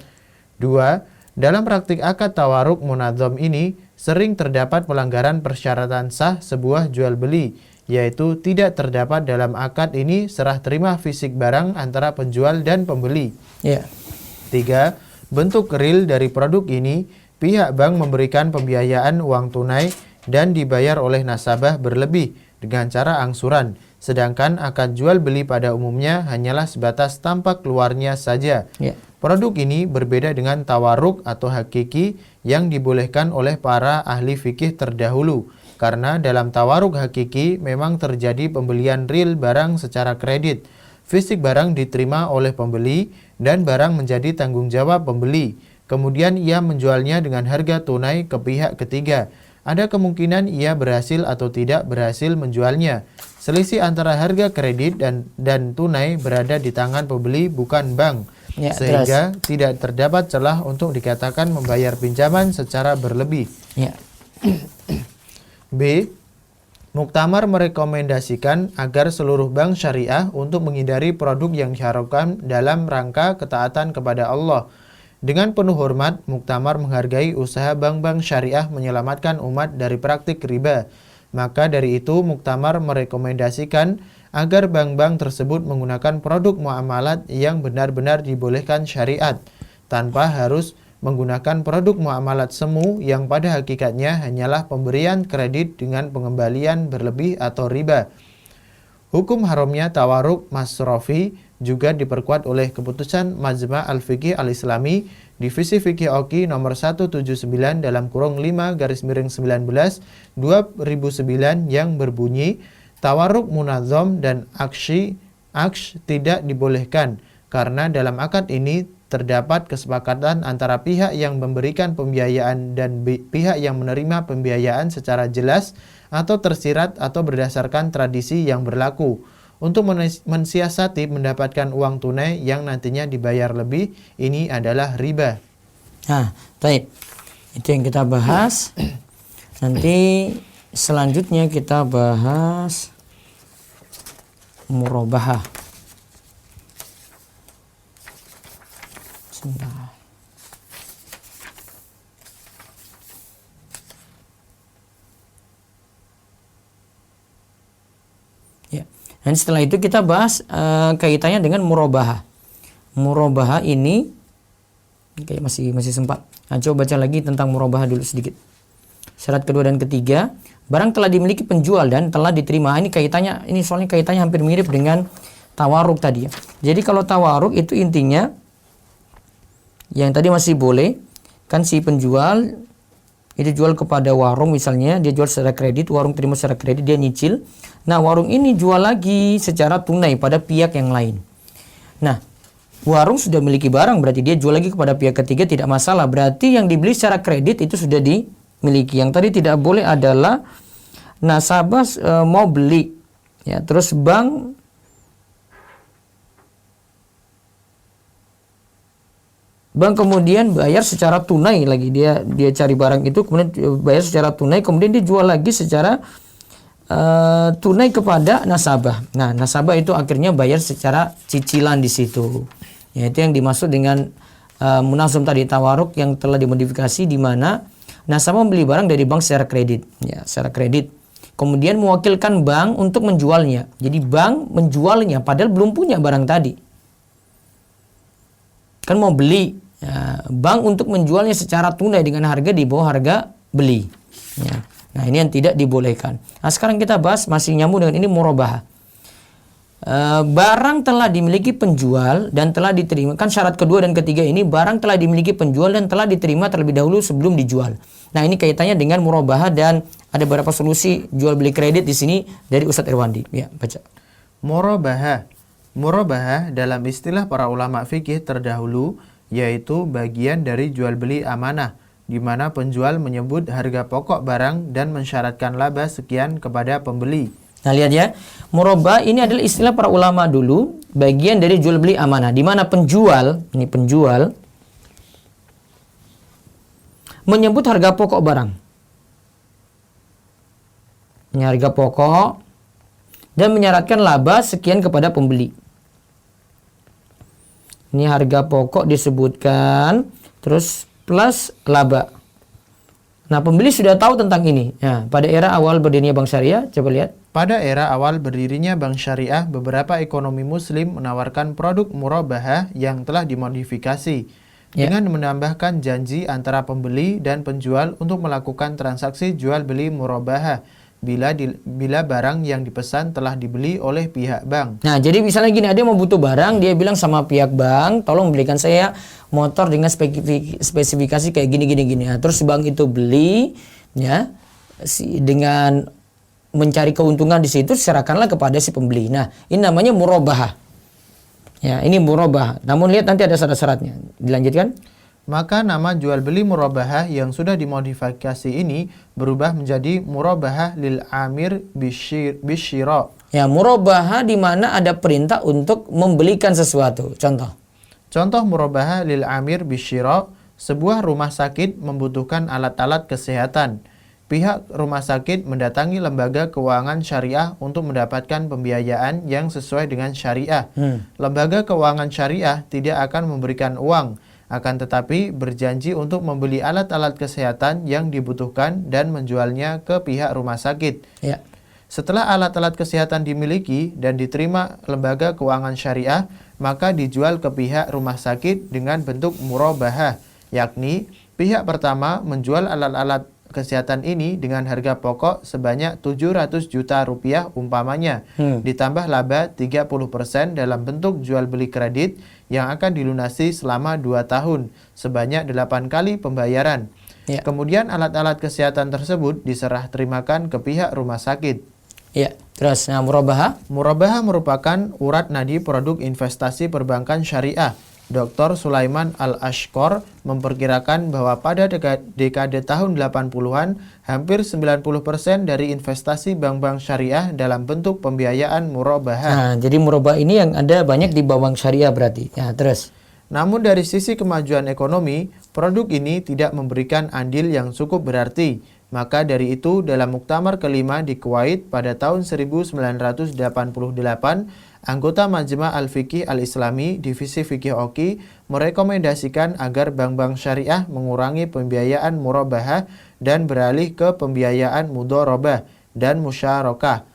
[SPEAKER 2] Dalam praktik akad tawarruk munadzam ini sering terdapat pelanggaran persyaratan sah sebuah jual beli, yaitu tidak terdapat dalam akad ini serah terima fisik barang antara penjual dan pembeli. 3. Bentuk real dari produk ini, pihak bank memberikan pembiayaan uang tunai dan dibayar oleh nasabah berlebih dengan cara angsuran, sedangkan akad jual beli pada umumnya hanyalah sebatas tampak luarnya saja. Produk ini berbeda dengan tawarruk atau hakiki yang dibolehkan oleh para ahli fikih terdahulu, karena dalam tawarruk hakiki memang terjadi pembelian real barang secara kredit. Fisik barang diterima oleh pembeli dan barang menjadi tanggung jawab pembeli. Kemudian ia menjualnya dengan harga tunai ke pihak ketiga. Ada kemungkinan ia berhasil atau tidak berhasil menjualnya. Selisih antara harga kredit dan tunai berada di tangan pembeli, bukan bank. Sehingga tidak terdapat celah untuk dikatakan membayar pinjaman secara berlebih. B. Muktamar merekomendasikan agar seluruh bank syariah untuk menghindari produk yang diharamkan dalam rangka ketaatan kepada Allah. Dengan penuh hormat, Muktamar menghargai usaha bank-bank syariah menyelamatkan umat dari praktik riba. Maka dari itu, Muktamar merekomendasikan agar bank-bank tersebut menggunakan produk muamalat yang benar-benar dibolehkan syariat, tanpa harus menggunakan produk muamalat semu yang pada hakikatnya hanyalah pemberian kredit dengan pengembalian berlebih atau riba. Hukum haramnya tawarruk masrofi juga diperkuat oleh keputusan Majma' Al-Fiqih Al-Islami, Divisi Fikih Oki nomor 179/5/19 2009 yang berbunyi, tawarruk munadzam dan aksh tidak dibolehkan karena dalam akad ini terdapat kesepakatan antara pihak yang memberikan pembiayaan dan pihak yang menerima pembiayaan secara jelas atau tersirat atau berdasarkan tradisi yang berlaku untuk mensiasati mendapatkan uang tunai yang nantinya dibayar lebih. Ini adalah riba.
[SPEAKER 1] Nah, baik. Itu yang kita bahas. Nanti selanjutnya kita bahas murabahah. Sebentar. Ya. Dan setelah itu kita bahas kaitannya dengan murabahah. Murabahah ini kayak masih sempat. Nah, coba baca lagi tentang murabahah dulu sedikit. Syarat kedua dan ketiga, barang telah dimiliki penjual dan telah diterima. Ini kaitannya, ini soalnya kaitannya hampir mirip dengan tawaruk tadi ya. Jadi kalau tawaruk itu intinya yang tadi masih boleh, kan si penjual itu jual kepada warung misalnya, dia jual secara kredit, warung terima secara kredit, dia nyicil. Nah, warung ini jual lagi secara tunai pada pihak yang lain. Nah, warung sudah memiliki barang, berarti dia jual lagi kepada pihak ketiga, tidak masalah. Berarti yang dibeli secara kredit itu sudah dimiliki. Yang tadi tidak boleh adalah nasabah mau beli, ya, terus bank kemudian bayar secara tunai lagi. Dia cari barang itu, kemudian bayar secara tunai, kemudian dia jual lagi secara tunai kepada nasabah. Nah, nasabah itu akhirnya bayar secara cicilan di situ. Ya, itu yang dimaksud dengan munazam tadi, tawaruk yang telah dimodifikasi, di mana nasabah membeli barang dari bank secara kredit, ya, secara kredit. Kemudian mewakilkan bank untuk menjualnya. Jadi bank menjualnya padahal belum punya barang tadi. Kan mau beli, ya, bank untuk menjualnya secara tunai dengan harga di bawah harga beli. Ya. Nah, ini yang tidak dibolehkan. Nah, sekarang kita bahas masih nyambung dengan ini murabahah. Barang telah dimiliki penjual dan telah diterima. Kan syarat kedua dan ketiga ini barang telah dimiliki penjual dan telah diterima terlebih dahulu sebelum dijual. Nah, ini kaitannya dengan murabahah dan ada beberapa solusi jual beli kredit di sini dari Ustadz Irwandi. Ya, baca.
[SPEAKER 2] Murabahah. Murabahah dalam istilah para ulama fikih terdahulu yaitu bagian dari jual beli amanah, di mana penjual menyebut harga pokok barang dan mensyaratkan laba sekian kepada pembeli.
[SPEAKER 1] Nah, lihat ya, murabahah ini adalah istilah para ulama dulu, bagian dari jual beli amanah, di mana penjual menyebut harga pokok barang. Ini harga pokok dan menyaratkan laba sekian kepada pembeli. Ini harga pokok disebutkan, terus plus laba. Nah, pembeli sudah tahu tentang ini. Nah, pada era awal berdirinya Bank Syariah, coba lihat.
[SPEAKER 2] Pada era awal berdirinya Bank Syariah, beberapa ekonomi muslim menawarkan produk murabahah yang telah dimodifikasi dengan menambahkan janji antara pembeli dan penjual untuk melakukan transaksi jual beli murabahah bila barang yang dipesan telah dibeli oleh pihak bank.
[SPEAKER 1] Nah, jadi misalnya gini, ada yang mau butuh barang, dia bilang sama pihak bank, tolong belikan saya motor dengan spesifikasi kayak gini. Nah, terus bank itu beli, ya, dengan mencari keuntungan di situ, serahkanlah kepada si pembeli. Nah, ini namanya murabahah. Ya, ini murabahah. Namun lihat nanti ada syarat-syaratnya. Dilanjutkan.
[SPEAKER 2] Maka nama jual beli murabahah yang sudah dimodifikasi ini berubah menjadi murabahah lil amir bisyira.
[SPEAKER 1] Ya, murabahah di mana ada perintah untuk membelikan sesuatu. Contoh
[SPEAKER 2] Murabahah lil amir bisyira, sebuah rumah sakit membutuhkan alat-alat kesehatan. Pihak rumah sakit mendatangi lembaga keuangan syariah untuk mendapatkan pembiayaan yang sesuai dengan syariah. Lembaga keuangan syariah tidak akan memberikan uang, akan tetapi berjanji untuk membeli alat-alat kesehatan yang dibutuhkan dan menjualnya ke pihak rumah sakit.
[SPEAKER 1] Ya.
[SPEAKER 2] Setelah alat-alat kesehatan dimiliki dan diterima lembaga keuangan syariah, maka dijual ke pihak rumah sakit dengan bentuk murabahah, yakni pihak pertama menjual alat-alat kesehatan ini dengan harga pokok sebanyak 700 juta rupiah umpamanya, ditambah laba 30% dalam bentuk jual beli kredit yang akan dilunasi selama 2 tahun, sebanyak 8 kali pembayaran.
[SPEAKER 1] Ya.
[SPEAKER 2] Kemudian alat-alat kesehatan tersebut diserah terimakan ke pihak rumah sakit.
[SPEAKER 1] Ya, terus murabahah?
[SPEAKER 2] Murabahah merupakan urat nadi produk investasi perbankan syariah. Dr. Sulaiman Al-Ashqor memperkirakan bahwa pada dekade tahun 80-an, hampir 90% dari investasi bank-bank syariah dalam bentuk pembiayaan murabahah.
[SPEAKER 1] Nah, jadi murabahah ini yang ada banyak di bank syariah berarti. Ya, terus.
[SPEAKER 2] Namun dari sisi kemajuan ekonomi, produk ini tidak memberikan andil yang cukup berarti. Maka dari itu, dalam Muktamar kelima di Kuwait pada tahun 1988, anggota Majma' Al-Fiqih Al-Islami Divisi Fikih Oki merekomendasikan agar bank-bank syariah mengurangi pembiayaan murabahah dan beralih ke pembiayaan mudharabah dan musyarakah.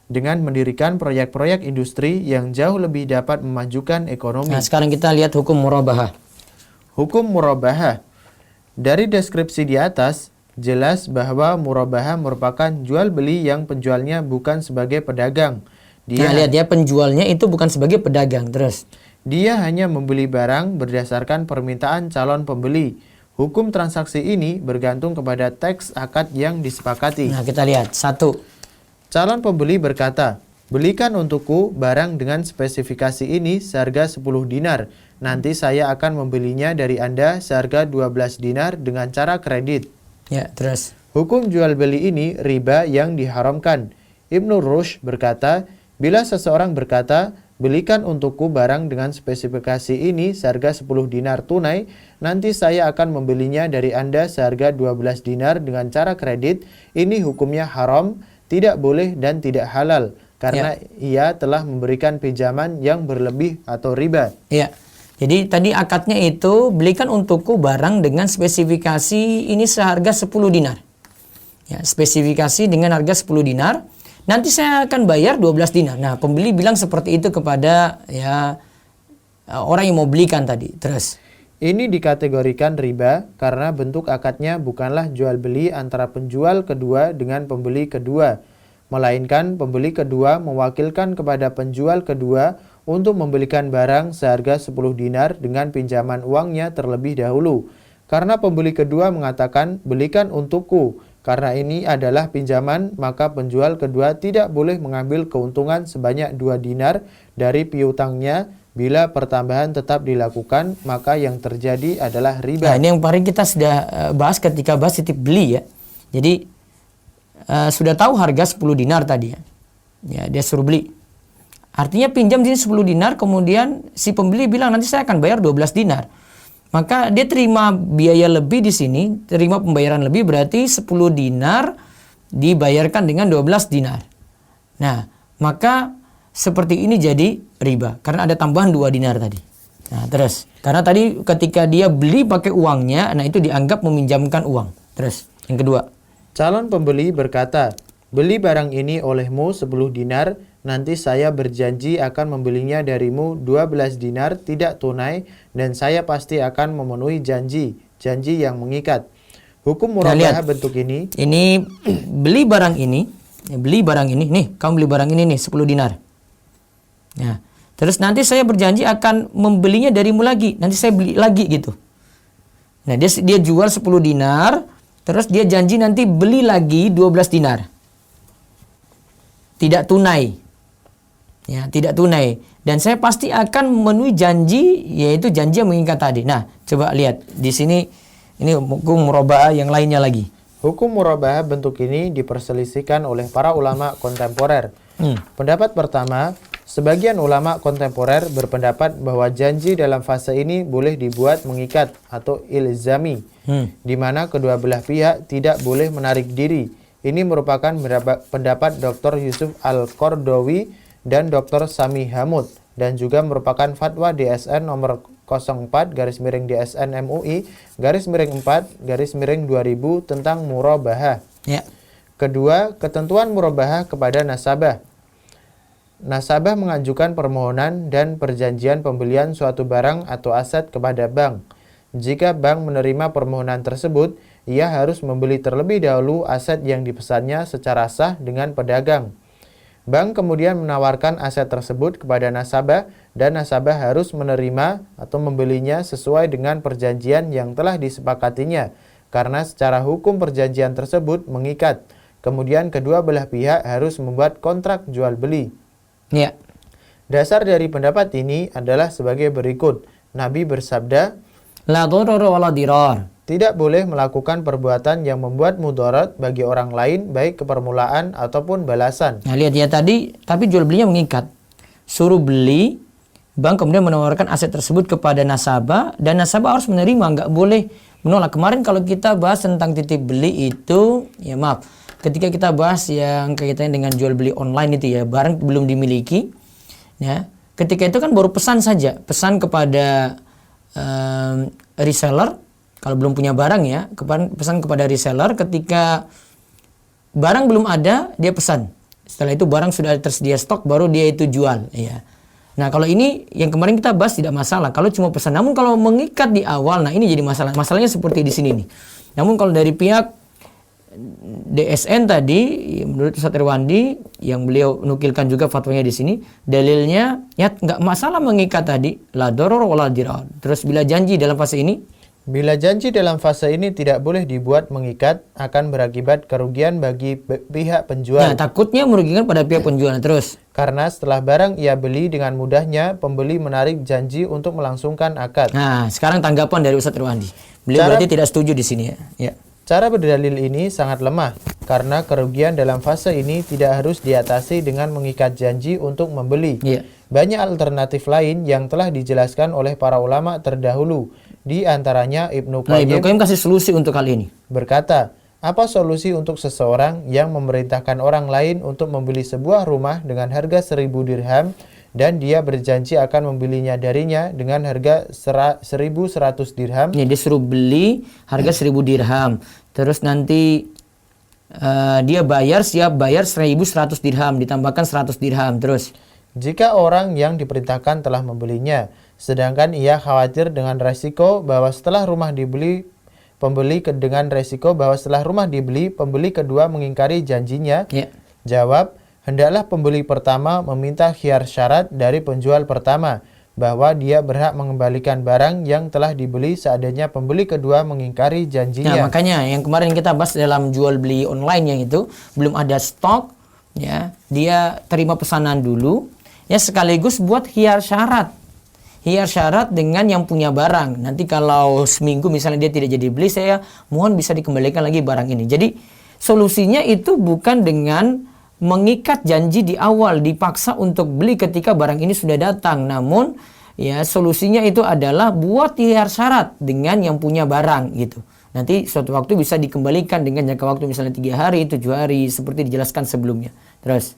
[SPEAKER 2] dengan mendirikan proyek-proyek industri yang jauh lebih dapat memajukan ekonomi.
[SPEAKER 1] Nah, sekarang kita lihat hukum murabahah.
[SPEAKER 2] Hukum murabahah. Dari deskripsi di atas, jelas bahwa murabahah merupakan jual beli yang penjualnya bukan sebagai pedagang.
[SPEAKER 1] Lihat ya, penjualnya itu bukan sebagai pedagang. Terus
[SPEAKER 2] dia hanya membeli barang berdasarkan permintaan calon pembeli. Hukum transaksi ini bergantung kepada teks akad yang disepakati.
[SPEAKER 1] Nah, kita lihat. 1.
[SPEAKER 2] Calon pembeli berkata, "Belikan untukku barang dengan spesifikasi ini seharga 10 dinar. Nanti saya akan membelinya dari Anda seharga 12 dinar dengan cara kredit."
[SPEAKER 1] Ya, terus.
[SPEAKER 2] Hukum jual beli ini riba yang diharamkan. Ibnu Rushd berkata, bila seseorang berkata, "Belikan untukku barang dengan spesifikasi ini seharga 10 dinar tunai, nanti saya akan membelinya dari Anda seharga 12 dinar dengan cara kredit," ini hukumnya haram, tidak boleh dan tidak halal, karena ia telah memberikan pinjaman yang berlebih atau riba.
[SPEAKER 1] Ya. Jadi tadi akadnya itu belikan untukku barang dengan spesifikasi ini seharga 10 dinar. Ya, spesifikasi dengan harga 10 dinar. Nanti saya akan bayar 12 dinar. Nah, pembeli bilang seperti itu kepada orang yang mau belikan tadi. Terus
[SPEAKER 2] Ini dikategorikan riba karena bentuk akadnya bukanlah jual beli antara penjual kedua dengan pembeli kedua, melainkan pembeli kedua mewakilkan kepada penjual kedua untuk membelikan barang seharga 10 dinar dengan pinjaman uangnya terlebih dahulu. Karena pembeli kedua mengatakan, "Belikan untukku." Karena ini adalah pinjaman, maka penjual kedua tidak boleh mengambil keuntungan sebanyak 2 dinar dari piutangnya. Bila pertambahan tetap dilakukan, maka yang terjadi adalah riba.
[SPEAKER 1] Nah, ini yang paling kita sudah bahas ketika bahas titip beli ya. Jadi sudah tahu harga 10 dinar tadi ya. Ya, dia suruh beli. Artinya pinjam di sini 10 dinar, kemudian si pembeli bilang nanti saya akan bayar 12 dinar. Maka dia terima biaya lebih di sini, terima pembayaran lebih, berarti 10 dinar dibayarkan dengan 12 dinar. Nah, maka seperti ini jadi riba karena ada tambahan 2 dinar tadi. Nah, terus karena tadi ketika dia beli pakai uangnya, nah itu dianggap meminjamkan uang. Terus yang kedua,
[SPEAKER 2] calon pembeli berkata, "Beli barang ini olehmu 10 dinar, nanti saya berjanji akan membelinya darimu 12 dinar tidak tunai dan saya pasti akan memenuhi janji yang mengikat." Hukum murabahah bentuk ini.
[SPEAKER 1] Ini beli barang ini, nih, kamu beli barang ini nih 10 dinar. Nah, terus nanti saya berjanji akan membelinya darimu lagi, nanti saya beli lagi gitu. Nah, dia jual 10 dinar, terus dia janji nanti beli lagi 12 dinar. Tidak tunai. Ya, tidak tunai. Dan saya pasti akan memenuhi janji, yaitu janji yang mengikat tadi. Nah, coba lihat di sini, ini hukum murabahah yang lainnya lagi.
[SPEAKER 2] Hukum murabahah bentuk ini diperselisihkan oleh para ulama kontemporer. Pendapat pertama, sebagian ulama kontemporer berpendapat bahwa janji dalam fase ini boleh dibuat mengikat atau ilzami, di mana kedua belah pihak tidak boleh menarik diri. Ini merupakan pendapat Dr. Yusuf Al-Qardawi dan Dr. Sami Hamud, dan juga merupakan fatwa DSN nomor 04/DSN MUI /4/2000 tentang murabahah.
[SPEAKER 1] Ya.
[SPEAKER 2] Kedua, ketentuan murabahah kepada nasabah. Nasabah mengajukan permohonan dan perjanjian pembelian suatu barang atau aset kepada bank. Jika bank menerima permohonan tersebut, ia harus membeli terlebih dahulu aset yang dipesannya secara sah dengan pedagang. Bank kemudian menawarkan aset tersebut kepada nasabah dan nasabah harus menerima atau membelinya sesuai dengan perjanjian yang telah disepakatinya, karena secara hukum perjanjian tersebut mengikat. Kemudian kedua belah pihak harus membuat kontrak jual beli.
[SPEAKER 1] Ya.
[SPEAKER 2] Dasar dari pendapat ini adalah sebagai berikut. Nabi bersabda,
[SPEAKER 1] La dharara wa la dirar.
[SPEAKER 2] tidak boleh melakukan perbuatan yang membuat mudarat bagi orang lain, baik kepermulaan ataupun balasan.
[SPEAKER 1] Nah, lihat ya tadi, tapi jual belinya mengikat. Suruh beli, bank kemudian menawarkan aset tersebut kepada nasabah, dan nasabah harus menerima, nggak boleh menolak. Kemarin kalau kita bahas tentang titip beli itu, ya maaf, ketika kita bahas yang kaitannya dengan jual beli online itu ya, barang belum dimiliki, ya, ketika itu kan baru pesan saja, pesan kepada reseller. Kalau belum punya barang ya, pesan kepada reseller. Ketika barang belum ada, dia pesan. Setelah itu barang sudah tersedia stok, baru dia itu jual. Ya. Nah kalau ini yang kemarin kita bahas tidak masalah. Kalau cuma pesan, namun kalau mengikat di awal, nah ini jadi masalah. Masalahnya seperti di sini nih. Namun kalau dari pihak DSN tadi, menurut Ustaz Irwandi yang beliau nukilkan juga fatwanya di sini, dalilnya ya nggak masalah mengikat tadi, la doror wala dirar. Terus bila janji dalam fase ini,
[SPEAKER 2] Bila janji dalam fase ini tidak boleh dibuat mengikat, akan berakibat kerugian bagi pihak penjual.
[SPEAKER 1] nah takutnya merugikan pada pihak penjual. Terus
[SPEAKER 2] Karena setelah barang ia beli dengan mudahnya, pembeli menarik janji untuk melangsungkan akad.
[SPEAKER 1] nah sekarang tanggapan dari Ustaz Irwandi. Beliau berarti tidak setuju di sini ya. Ya.
[SPEAKER 2] Cara berdalil ini sangat lemah, karena kerugian dalam fase ini tidak harus diatasi dengan mengikat janji untuk membeli.
[SPEAKER 1] Iya.
[SPEAKER 2] Banyak alternatif lain yang telah dijelaskan oleh para ulama terdahulu, di antaranya Ibnu
[SPEAKER 1] Nah, Ibnu
[SPEAKER 2] Qayyim
[SPEAKER 1] Qayyim kasih solusi untuk hal ini.
[SPEAKER 2] berkata, apa solusi untuk seseorang yang memerintahkan orang lain untuk membeli sebuah rumah dengan harga 1.000 dirham dan dia berjanji akan membelinya darinya dengan harga 1.100 dirham?
[SPEAKER 1] Ya, dia suruh beli harga 1.000 dirham. Terus nanti dia siap bayar 1.100 dirham, ditambahkan 100 dirham. Terus
[SPEAKER 2] Jika orang yang diperintahkan telah membelinya, sedangkan ia khawatir dengan resiko bahwa setelah rumah dibeli, pembeli kedua mengingkari janjinya.
[SPEAKER 1] ya.
[SPEAKER 2] Jawab, hendaklah pembeli pertama meminta khiyar syarat dari penjual pertama, bahwa dia berhak mengembalikan barang yang telah dibeli seandainya pembeli kedua mengingkari janjinya.
[SPEAKER 1] Nah, makanya yang kemarin kita bahas dalam jual beli online yang itu belum ada stok, ya. Dia terima pesanan dulu, ya sekaligus buat khiyar syarat. Khiyar syarat dengan yang punya barang. Nanti kalau seminggu misalnya dia tidak jadi beli, saya mohon bisa dikembalikan lagi barang ini. Jadi solusinya itu bukan dengan mengikat janji di awal, dipaksa untuk beli ketika barang ini sudah datang. Namun ya solusinya itu adalah buat khiyar syarat dengan yang punya barang gitu. Nanti suatu waktu bisa dikembalikan dengan jangka waktu misalnya 3 hari, 7 hari seperti dijelaskan sebelumnya. Terus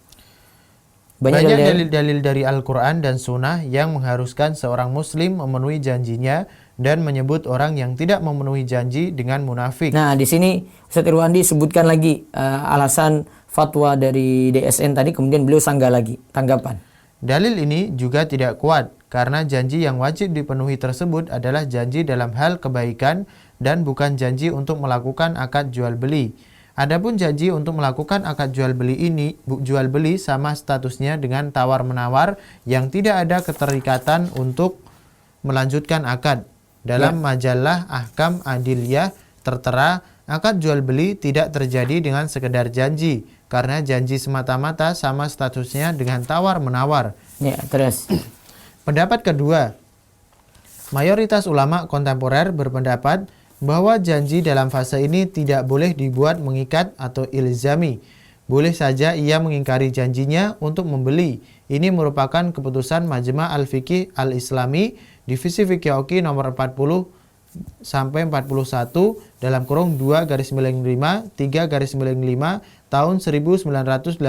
[SPEAKER 2] Banyak dalil-dalil dari Al-Quran dan Sunnah yang mengharuskan seorang Muslim memenuhi janjinya dan menyebut orang yang tidak memenuhi janji dengan munafik.
[SPEAKER 1] Nah, di sini Ustaz Irwandi sebutkan lagi alasan fatwa dari DSN tadi, kemudian beliau sanggah lagi tanggapan.
[SPEAKER 2] Dalil ini juga tidak kuat karena janji yang wajib dipenuhi tersebut adalah janji dalam hal kebaikan dan bukan janji untuk melakukan akad jual beli. Adapun janji untuk melakukan akad jual beli sama statusnya dengan tawar-menawar yang tidak ada keterikatan untuk melanjutkan akad. Dalam majalah Ahkam Adiliyah tertera, akad jual beli tidak terjadi dengan sekedar janji, karena janji semata-mata sama statusnya dengan tawar-menawar.
[SPEAKER 1] Ya, terus.
[SPEAKER 2] Pendapat kedua, mayoritas ulama kontemporer berpendapat bahwa janji dalam fase ini tidak boleh dibuat mengikat atau ilzami. Boleh saja ia mengingkari janjinya untuk membeli. Ini merupakan keputusan Majma' Al-Fiqih Al-Islami, Divisi Fikih Oki nomor 40 sampai 41 dalam kurung 2/95 3/95 tahun 1988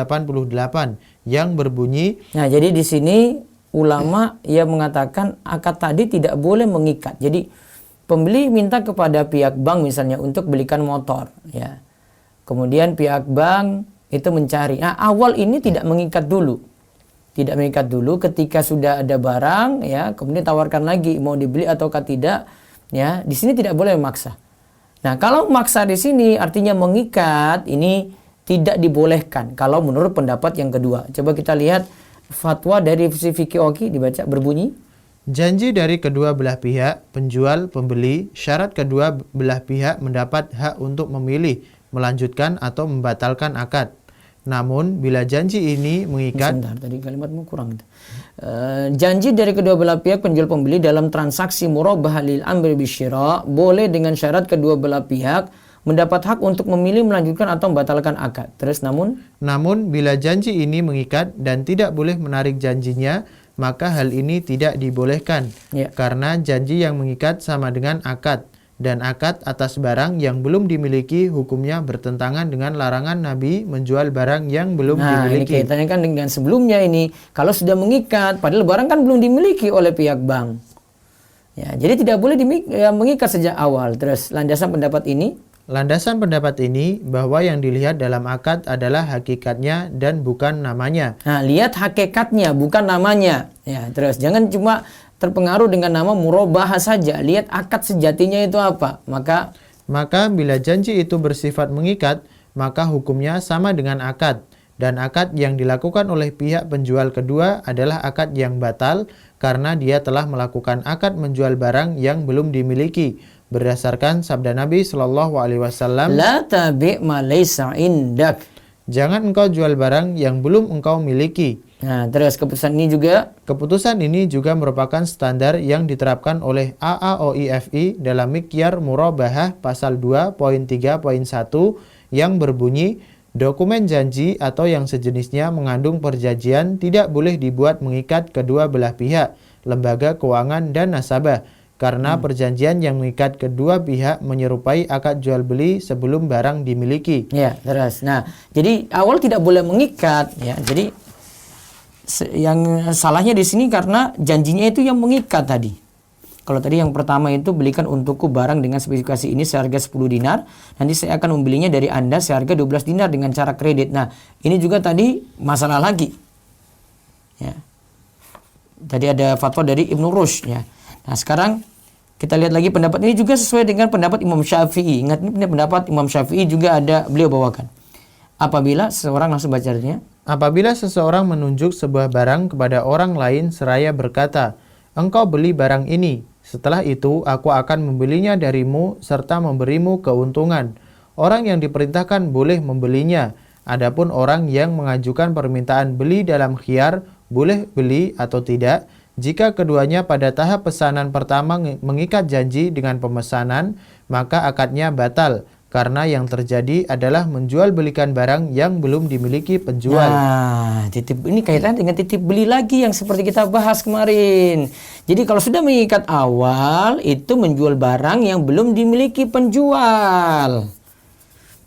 [SPEAKER 2] yang berbunyi.
[SPEAKER 1] Nah, jadi di sini ulama ia mengatakan akad tadi tidak boleh mengikat. Jadi pembeli minta kepada pihak bank misalnya untuk belikan motor, ya. Kemudian pihak bank itu mencari. Nah, awal ini tidak mengikat dulu. Tidak mengikat dulu, ketika sudah ada barang, ya, kemudian tawarkan lagi mau dibeli ataukah tidak, ya. Di sini tidak boleh memaksa. Nah, kalau memaksa di sini artinya mengikat, ini tidak dibolehkan kalau menurut pendapat yang kedua. Coba kita lihat fatwa dari Fikih Oki, dibaca berbunyi.
[SPEAKER 2] Janji dari kedua belah pihak, penjual, pembeli, syarat kedua belah pihak mendapat hak untuk memilih, melanjutkan atau membatalkan akad. Namun, bila janji ini mengikat...
[SPEAKER 1] Sebentar, tadi kalimatmu kurang. Janji dari kedua belah pihak, penjual, pembeli dalam transaksi murabah lil amri bisyira boleh dengan syarat kedua belah pihak mendapat hak untuk memilih, melanjutkan atau membatalkan akad. Terus namun
[SPEAKER 2] bila janji ini mengikat dan tidak boleh menarik janjinya, maka hal ini tidak dibolehkan, karena janji yang mengikat sama dengan akad, dan akad atas barang yang belum dimiliki hukumnya bertentangan dengan larangan Nabi menjual barang yang belum dimiliki.
[SPEAKER 1] Ini kaitannya kan dengan sebelumnya ini, kalau sudah mengikat, padahal barang kan belum dimiliki oleh pihak bank. Ya, jadi tidak boleh mengikat sejak awal. Terus landasan pendapat ini.
[SPEAKER 2] Landasan pendapat ini bahwa yang dilihat dalam akad adalah hakikatnya dan bukan namanya.
[SPEAKER 1] Nah, lihat hakikatnya bukan namanya. Ya, terus jangan cuma terpengaruh dengan nama murabahah saja. Lihat akad sejatinya itu apa.
[SPEAKER 2] Maka bila janji itu bersifat mengikat, maka hukumnya sama dengan akad. Dan akad yang dilakukan oleh pihak penjual kedua adalah akad yang batal karena dia telah melakukan akad menjual barang yang belum dimiliki. Berdasarkan sabda Nabi Shallallahu Alaihi Wasallam,
[SPEAKER 1] La tabi' ma laysa indak.
[SPEAKER 2] jangan engkau jual barang yang belum engkau miliki.
[SPEAKER 1] Nah, terus keputusan ini juga merupakan standar yang diterapkan oleh AAOIFI dalam Mikyar Murabahah pasal 2.3.1 yang berbunyi, dokumen janji atau yang sejenisnya mengandung perjanjian tidak boleh dibuat mengikat kedua belah pihak, lembaga keuangan dan nasabah, karena perjanjian yang mengikat kedua pihak menyerupai akad jual beli sebelum barang dimiliki. Ya, terus. Nah, jadi awal tidak boleh mengikat, ya. Jadi yang salahnya di sini karena janjinya itu yang mengikat tadi. Kalau tadi yang pertama itu belikan untukku barang dengan spesifikasi ini seharga 10 dinar, nanti saya akan membelinya dari Anda seharga 12 dinar dengan cara kredit. Nah, ini juga tadi masalah lagi. Ya. Tadi ada fatwa dari Ibnu Rushd, ya. Nah, sekarang kita lihat lagi pendapat ini juga sesuai dengan pendapat Imam Syafi'i. Ingat, ini pendapat Imam Syafi'i juga ada beliau bawakan. Apabila seseorang langsung baca artinya.
[SPEAKER 2] Apabila seseorang menunjuk sebuah barang kepada orang lain seraya berkata, engkau beli barang ini, setelah itu aku akan membelinya darimu serta memberimu keuntungan. Orang yang diperintahkan boleh membelinya. Adapun orang yang mengajukan permintaan beli dalam khiyar boleh beli atau tidak. Jika keduanya pada tahap pesanan pertama mengikat janji dengan pemesanan, maka akadnya batal. Karena yang terjadi adalah menjual belikan barang yang belum dimiliki penjual.
[SPEAKER 1] Nah, ini kaitan dengan titip beli lagi yang seperti kita bahas kemarin. Jadi kalau sudah mengikat awal, itu menjual barang yang belum dimiliki penjual.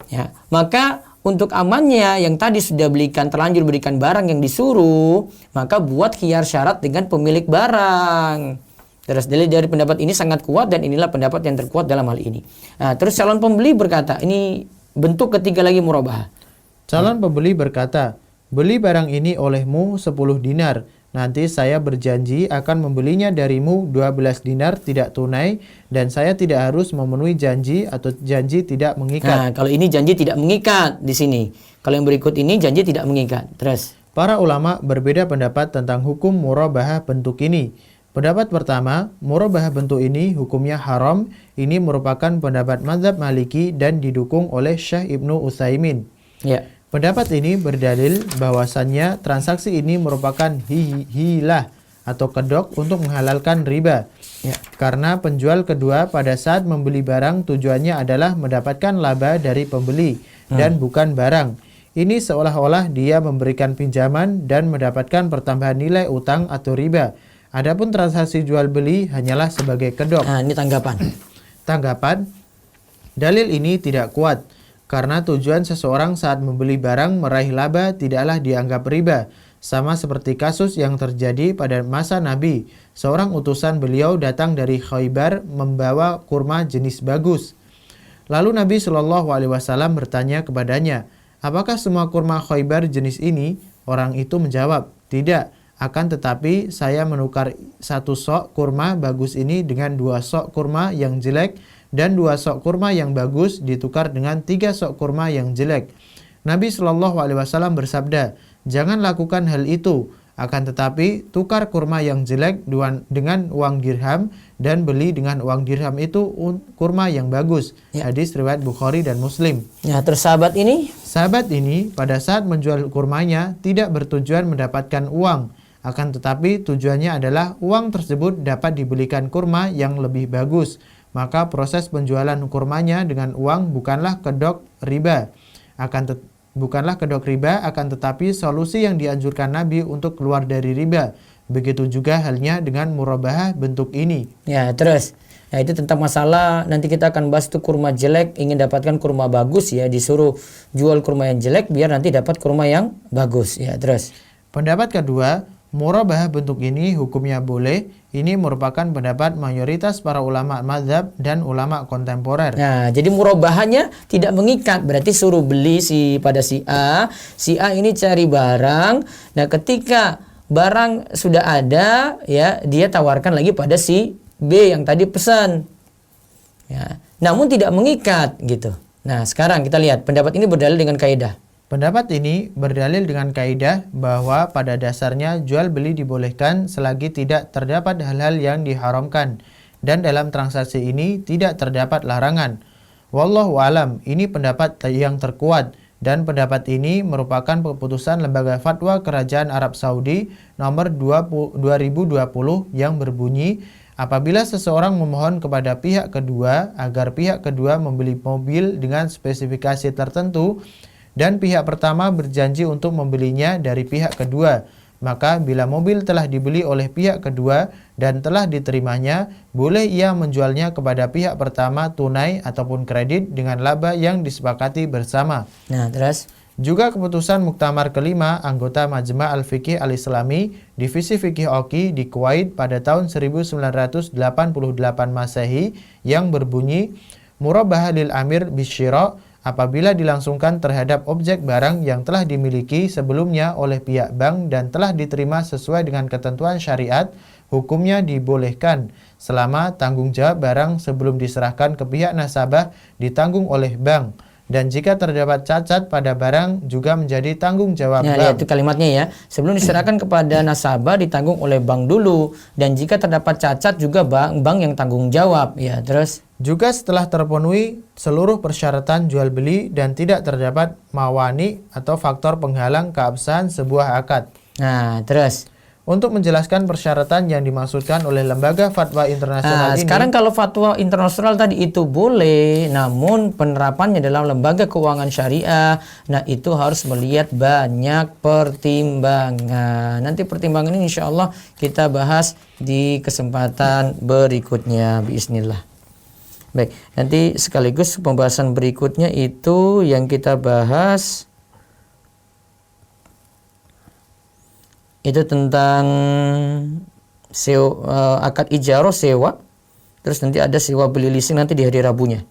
[SPEAKER 1] Ya, maka untuk amannya yang tadi sudah terlanjur berikan barang yang disuruh, maka buat khiyar syarat dengan pemilik barang. Terus dari pendapat ini sangat kuat dan inilah pendapat yang terkuat dalam hal ini. Nah, terus calon pembeli berkata, ini bentuk ketiga lagi murabahah.
[SPEAKER 2] Calon pembeli berkata, beli barang ini olehmu 10 dinar. Nanti saya berjanji akan membelinya darimu 12 dinar tidak tunai dan saya tidak harus memenuhi janji atau janji tidak mengikat.
[SPEAKER 1] Nah, kalau ini janji tidak mengikat di sini. Kalau yang berikut ini janji tidak mengikat. Terus
[SPEAKER 2] para ulama berbeda pendapat tentang hukum murabahah bentuk ini. Pendapat pertama, murabahah bentuk ini hukumnya haram. Ini merupakan pendapat mazhab Maliki dan didukung oleh Syekh Ibnu Utsaimin.
[SPEAKER 1] Ya.
[SPEAKER 2] Pendapat ini berdalil bahwasannya transaksi ini merupakan hilah atau kedok untuk menghalalkan riba.
[SPEAKER 1] Ya.
[SPEAKER 2] Karena penjual kedua pada saat membeli barang tujuannya adalah mendapatkan laba dari pembeli dan bukan barang. Ini seolah-olah dia memberikan pinjaman dan mendapatkan pertambahan nilai utang atau riba. Adapun transaksi jual beli hanyalah sebagai kedok.
[SPEAKER 1] Nah, ini tanggapan.
[SPEAKER 2] Dalil ini tidak kuat karena tujuan seseorang saat membeli barang meraih laba tidaklah dianggap riba. Sama seperti kasus yang terjadi pada masa Nabi. Seorang utusan beliau datang dari Khaybar membawa kurma jenis bagus. Lalu Nabi Shallallahu Alaihi Wasallam bertanya kepadanya, apakah semua kurma Khaybar jenis ini? Orang itu menjawab, tidak. Akan tetapi saya menukar 1 sok kurma bagus ini dengan 2 sok kurma yang jelek dan 2 sok kurma yang bagus ditukar dengan 3 sok kurma yang jelek. Nabi Shallallahu Alaihi Wasallam bersabda, jangan lakukan hal itu. Akan tetapi tukar kurma yang jelek dengan uang dirham dan beli dengan uang dirham itu kurma yang bagus. Ya. Hadis riwayat Bukhari dan Muslim.
[SPEAKER 1] Ya, terus sahabat ini
[SPEAKER 2] pada saat menjual kurmanya tidak bertujuan mendapatkan uang. Akan tetapi tujuannya adalah uang tersebut dapat dibelikan kurma yang lebih bagus. Maka proses penjualan kurmanya dengan uang bukanlah kedok riba. Bukanlah kedok riba, akan tetapi solusi yang dianjurkan Nabi untuk keluar dari riba. Begitu juga halnya dengan murabahah bentuk ini.
[SPEAKER 1] Ya, terus. Nah, itu tentang masalah nanti kita akan bahas tuh kurma jelek ingin dapatkan kurma bagus, ya disuruh jual kurma yang jelek biar nanti dapat kurma yang bagus. Ya, terus.
[SPEAKER 2] Pendapat kedua, Murabahah bentuk ini hukumnya boleh. Ini merupakan pendapat mayoritas para ulama mazhab dan ulama kontemporer.
[SPEAKER 1] Nah, jadi murabahahnya tidak mengikat, berarti suruh beli pada si A ini cari barang. Nah, ketika barang sudah ada, ya dia tawarkan lagi pada si B yang tadi pesan. Ya, namun tidak mengikat gitu. Nah, sekarang kita lihat pendapat ini berdalil dengan kaidah.
[SPEAKER 2] Pendapat ini berdalil dengan kaidah bahwa pada dasarnya jual beli dibolehkan selagi tidak terdapat hal-hal yang diharamkan dan dalam transaksi ini tidak terdapat larangan. Wallahu alam, ini pendapat yang terkuat dan pendapat ini merupakan keputusan Lembaga Fatwa Kerajaan Arab Saudi nomor 2020 yang berbunyi, apabila seseorang memohon kepada pihak kedua agar pihak kedua membeli mobil dengan spesifikasi tertentu dan pihak pertama berjanji untuk membelinya dari pihak kedua, maka bila mobil telah dibeli oleh pihak kedua dan telah diterimanya, boleh ia menjualnya kepada pihak pertama tunai ataupun kredit dengan laba yang disepakati bersama.
[SPEAKER 1] Nah, terus
[SPEAKER 2] juga keputusan Muktamar kelima anggota Majma' Al-Fiqih Al-Islami Divisi Fikih Oki di Kuwait pada tahun 1988 Masehi yang berbunyi, murabahah lil amir bisyira, apabila dilangsungkan terhadap objek barang yang telah dimiliki sebelumnya oleh pihak bank dan telah diterima sesuai dengan ketentuan syariat, hukumnya dibolehkan selama tanggung jawab barang sebelum diserahkan ke pihak nasabah ditanggung oleh bank. Dan jika terdapat cacat pada barang juga menjadi tanggung jawab bank.
[SPEAKER 1] Lihat itu kalimatnya ya. Sebelum diserahkan kepada nasabah ditanggung oleh bank dulu, dan jika terdapat cacat juga bank yang tanggung jawab. Ya, terus
[SPEAKER 2] juga setelah terpenuhi seluruh persyaratan jual beli dan tidak terdapat mawani atau faktor penghalang keabsahan sebuah akad.
[SPEAKER 1] Nah, terus
[SPEAKER 2] untuk menjelaskan persyaratan yang dimaksudkan oleh Lembaga Fatwa Internasional ini.
[SPEAKER 1] Sekarang kalau fatwa internasional tadi itu boleh, namun penerapannya dalam lembaga keuangan syariah, nah itu harus melihat banyak pertimbangan. Nanti pertimbangan ini insya Allah kita bahas di kesempatan berikutnya, biiznillah. Baik, nanti sekaligus pembahasan berikutnya itu yang kita bahas itu tentang akad ijarah sewa, terus nanti ada sewa beli leasing nanti di hari Rabunya.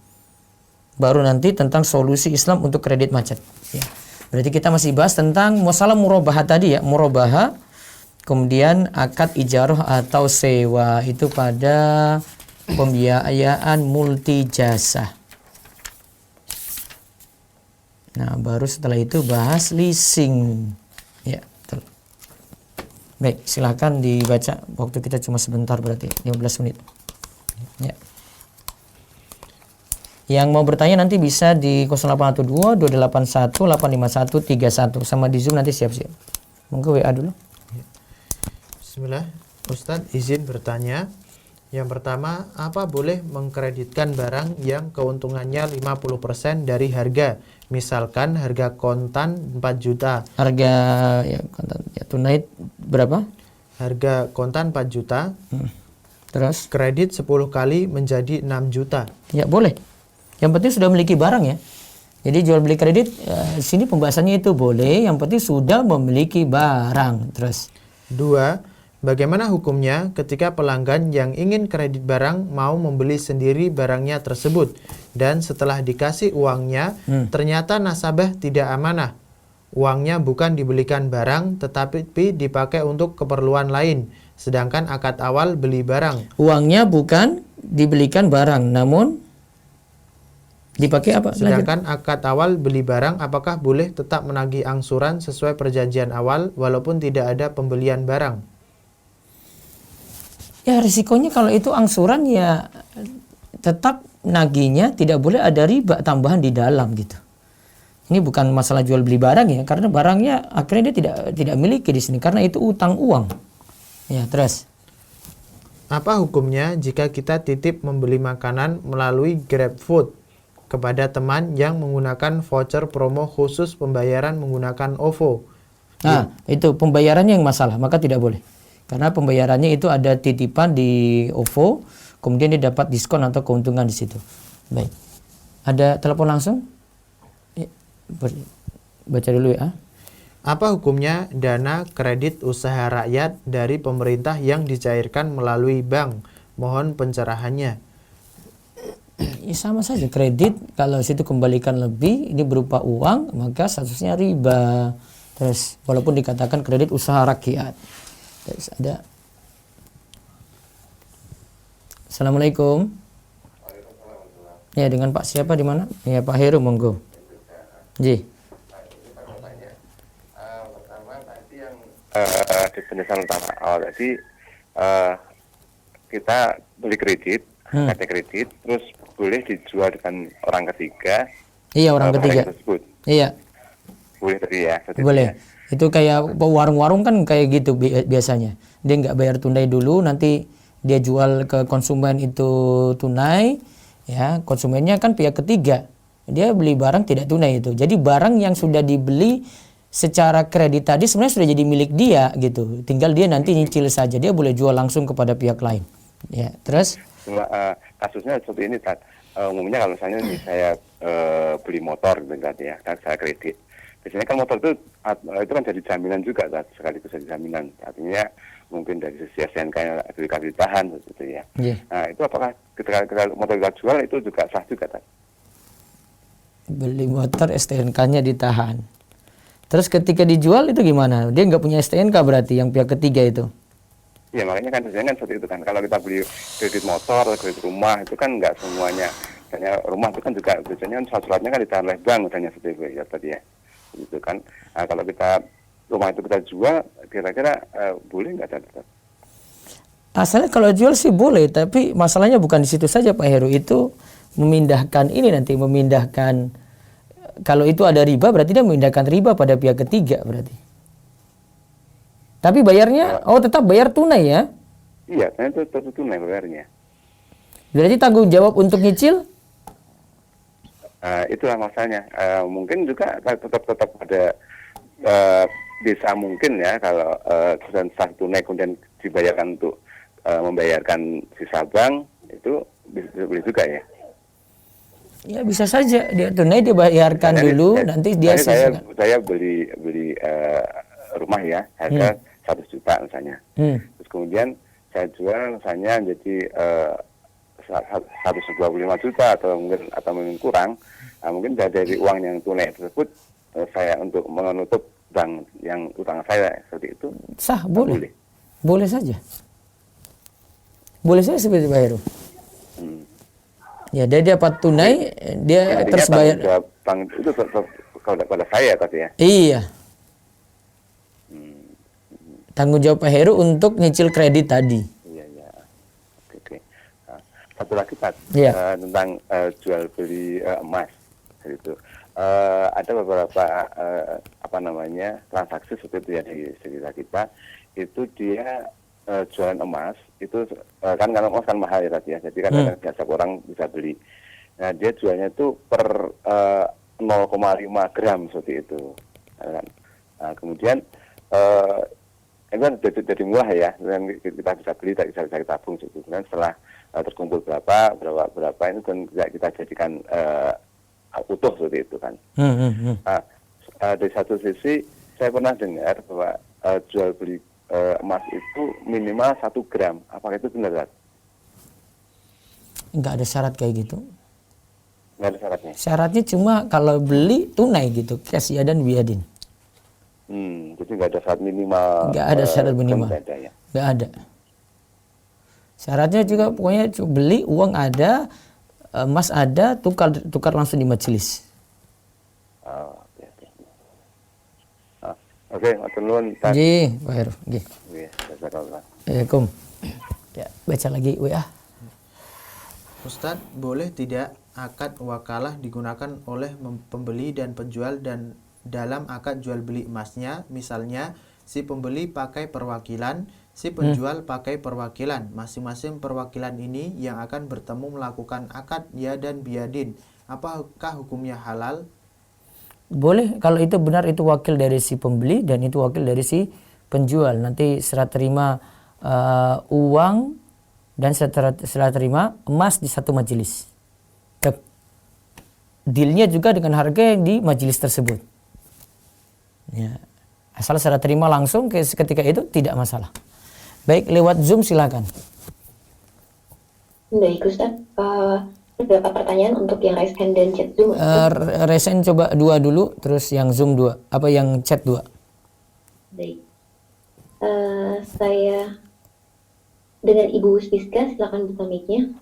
[SPEAKER 1] Baru nanti tentang solusi Islam untuk kredit macet. Ya. Berarti kita masih bahas tentang masalah murabahah tadi ya, murabahah, kemudian akad ijarah atau sewa itu pada pembiayaan multi jasa. Nah, baru setelah itu bahas leasing. Ya. Baik, silakan dibaca. Waktu kita cuma sebentar berarti 15 menit. Ya. Yang mau bertanya nanti bisa di 0812 281 85131 sama di Zoom nanti siap-siap. Monggo WA dulu.
[SPEAKER 2] Bismillah, Ustadz izin bertanya. Yang pertama, apa boleh mengkreditkan barang yang keuntungannya 50% dari harga? Misalkan harga kontan 4 juta.
[SPEAKER 1] Harga ya kontan ya tunai berapa?
[SPEAKER 2] Harga kontan 4 juta.
[SPEAKER 1] Terus
[SPEAKER 2] kredit 10 kali menjadi 6 juta.
[SPEAKER 1] Ya boleh. Yang penting sudah memiliki barang ya. Jadi jual beli kredit sini pembahasannya itu boleh, yang penting sudah memiliki barang. Terus
[SPEAKER 2] 2. Bagaimana hukumnya ketika pelanggan yang ingin kredit barang mau membeli sendiri barangnya tersebut dan setelah dikasih uangnya ternyata nasabah tidak amanah. Uangnya bukan dibelikan barang tetapi dipakai untuk keperluan lain, sedangkan akad awal beli barang.
[SPEAKER 1] Uangnya bukan dibelikan barang namun dipakai apa?
[SPEAKER 2] Sedangkan akad awal beli barang apakah boleh tetap menagih angsuran sesuai perjanjian awal walaupun tidak ada pembelian barang?
[SPEAKER 1] Ya risikonya kalau itu angsuran ya tetap nagihnya tidak boleh ada riba tambahan di dalam gitu. Ini bukan masalah jual beli barang ya, karena barangnya akhirnya dia tidak miliki di sini karena itu utang uang. Ya, terus.
[SPEAKER 2] Apa hukumnya jika kita titip membeli makanan melalui GrabFood kepada teman yang menggunakan voucher promo khusus pembayaran menggunakan OVO?
[SPEAKER 1] Nah, itu pembayarannya yang masalah, maka tidak boleh. Karena pembayarannya itu ada titipan di OVO, kemudian dia dapat diskon atau keuntungan di situ. Baik. Ada telepon langsung? Ya, baca dulu ya.
[SPEAKER 2] Apa hukumnya dana kredit usaha rakyat dari pemerintah yang dicairkan melalui bank? Mohon pencerahannya.
[SPEAKER 1] Ya, sama saja kredit, kalau situ kembalikan lebih, ini berupa uang, maka statusnya riba. Terus walaupun dikatakan kredit usaha rakyat. Terus ada. Assalamualaikum. Ya, dengan Pak siapa di mana? Ya, Pak Heru, monggo. Ji.
[SPEAKER 3] Pertama tadi yang di penjelasan utama awal tadi kita beli kredit, kartu kredit, terus boleh dijual dengan orang ketiga.
[SPEAKER 1] Iya, orang ketiga.
[SPEAKER 3] Tersebut.
[SPEAKER 1] Iya.
[SPEAKER 3] Boleh tadi ya.
[SPEAKER 1] Boleh. Itu kayak warung-warung kan kayak gitu biasanya. Dia nggak bayar tunai dulu, nanti dia jual ke konsumen itu tunai, ya konsumennya kan pihak ketiga. Dia beli barang tidak tunai itu. Jadi barang yang sudah dibeli secara kredit tadi sebenarnya sudah jadi milik dia gitu. Tinggal dia nanti nyicil saja. Dia boleh jual langsung kepada pihak lain. Ya, terus?
[SPEAKER 3] Cuma kasusnya seperti ini, Tat. Umumnya kalau misalnya saya beli motor gitu tadi ya, kan saya kredit. Biasanya kan motor itu kan jadi jaminan juga, sekaligus jadi jaminan. Artinya mungkin dari sisi STNK-nya ditahan gitu ya.
[SPEAKER 1] Yeah.
[SPEAKER 3] Nah, itu apakah ketika motor kita jual itu juga sah juga, Tat?
[SPEAKER 1] Beli motor STNK-nya ditahan. Terus ketika dijual itu gimana? Dia nggak punya STNK berarti yang pihak ketiga itu?
[SPEAKER 3] Ya makanya kan biasanya kan seperti itu kan. Kalau kita beli kredit motor atau kredit rumah itu kan nggak semuanya. Misalnya rumah itu kan juga biasanya kan surat-suratnya kan ditahan oleh bank misalnya seperti itu ya tadi ya. Gitu kan. Nah, kalau kita rumah itu kita jual, kira-kira boleh nggak, Tat?
[SPEAKER 1] Asalnya kalau jual sih boleh, tapi masalahnya bukan di situ saja Pak Heru. Itu memindahkan ini nanti, memindahkan, kalau itu ada riba berarti dia memindahkan riba pada pihak ketiga berarti. Tapi bayarnya, tetap bayar tunai ya?
[SPEAKER 3] Iya, itu tetap tunai bayarnya.
[SPEAKER 1] Berarti tanggung jawab untuk nyicil?
[SPEAKER 3] Itulah masalahnya. Mungkin juga tetap ada bisa mungkin ya kalau sah tunai kemudian dibayarkan untuk membayarkan sisa bank itu boleh juga ya.
[SPEAKER 1] Ya bisa saja dia tunai dibayarkan dulu, nanti dia
[SPEAKER 3] saya beli rumah ya harga 100 juta misalnya. Terus kemudian saya jual misalnya jadi 125 juta atau mungkin kurang. Nah, mungkin dari uang yang tunai tersebut saya untuk menutup bank yang utang saya seperti itu.
[SPEAKER 1] Sah, boleh. Boleh saja. Boleh saja seperti Pak Heru. Ya, dia dapat tunai, dia terus bayar.
[SPEAKER 3] Bank itu tetap pada saya tadi ya.
[SPEAKER 1] Iya. Tanggung jawab Pak Heru untuk nyicil kredit tadi.
[SPEAKER 3] Iya. Oke. Nah, satu lagi Pak, tentang jual beli emas itu. Ada beberapa transaksi seperti itu ya di sekitar kita. Itu dia jualan emas itu kan karena emas kan mahal ya tadi ya. Jadi kan biasa orang bisa beli. Nah, dia jualnya itu per 0,5 gram seperti itu. Nah, kemudian itu kan jadi murah ya, dan kita bisa beli, bisa kita tabung gitu. Dan setelah terkumpul berapa ini kan kita jadikan utuh seperti itu kan. Nah, dari satu sisi saya pernah dengar bahwa jual beli emas itu minimal 1 gram. Apakah itu benar, Tat?
[SPEAKER 1] Enggak ada syarat kayak gitu.
[SPEAKER 3] Enggak ada syaratnya.
[SPEAKER 1] Syaratnya cuma kalau beli tunai gitu, cash ya dan biadin.
[SPEAKER 3] Jadi nggak ada syarat minimal.
[SPEAKER 1] Nggak ada syarat minimal. Nggak ada. Syaratnya juga pokoknya beli, uang ada, emas ada, tukar langsung di majelis.
[SPEAKER 3] Oke, matur nuwun.
[SPEAKER 1] Ji, Pak Heru. Nggih.
[SPEAKER 3] Assalamualaikum.
[SPEAKER 1] Ya, baca lagi WA.
[SPEAKER 2] Ustadz, boleh tidak akad wakalah digunakan oleh pembeli dan penjual dan dalam akad jual beli emasnya, misalnya si pembeli pakai perwakilan, si penjual pakai perwakilan. Masing-masing perwakilan ini yang akan bertemu melakukan akad ya dan biadin. Apakah hukumnya halal?
[SPEAKER 1] Boleh, kalau itu benar itu wakil dari si pembeli dan itu wakil dari si penjual. Nanti serah terima uang dan serah terima emas di satu majelis. Dealnya juga dengan harga yang di majelis tersebut. Ya. Asal saya terima langsung ketika itu tidak masalah. Baik, lewat Zoom silakan.
[SPEAKER 4] Baik Ustaz, beberapa pertanyaan untuk yang raise hand dan chat Zoom.
[SPEAKER 1] Raise hand coba 2 dulu, terus yang Zoom 2, apa yang chat 2.
[SPEAKER 4] Baik, saya dengan Ibu Siska, silakan buka mic-nya.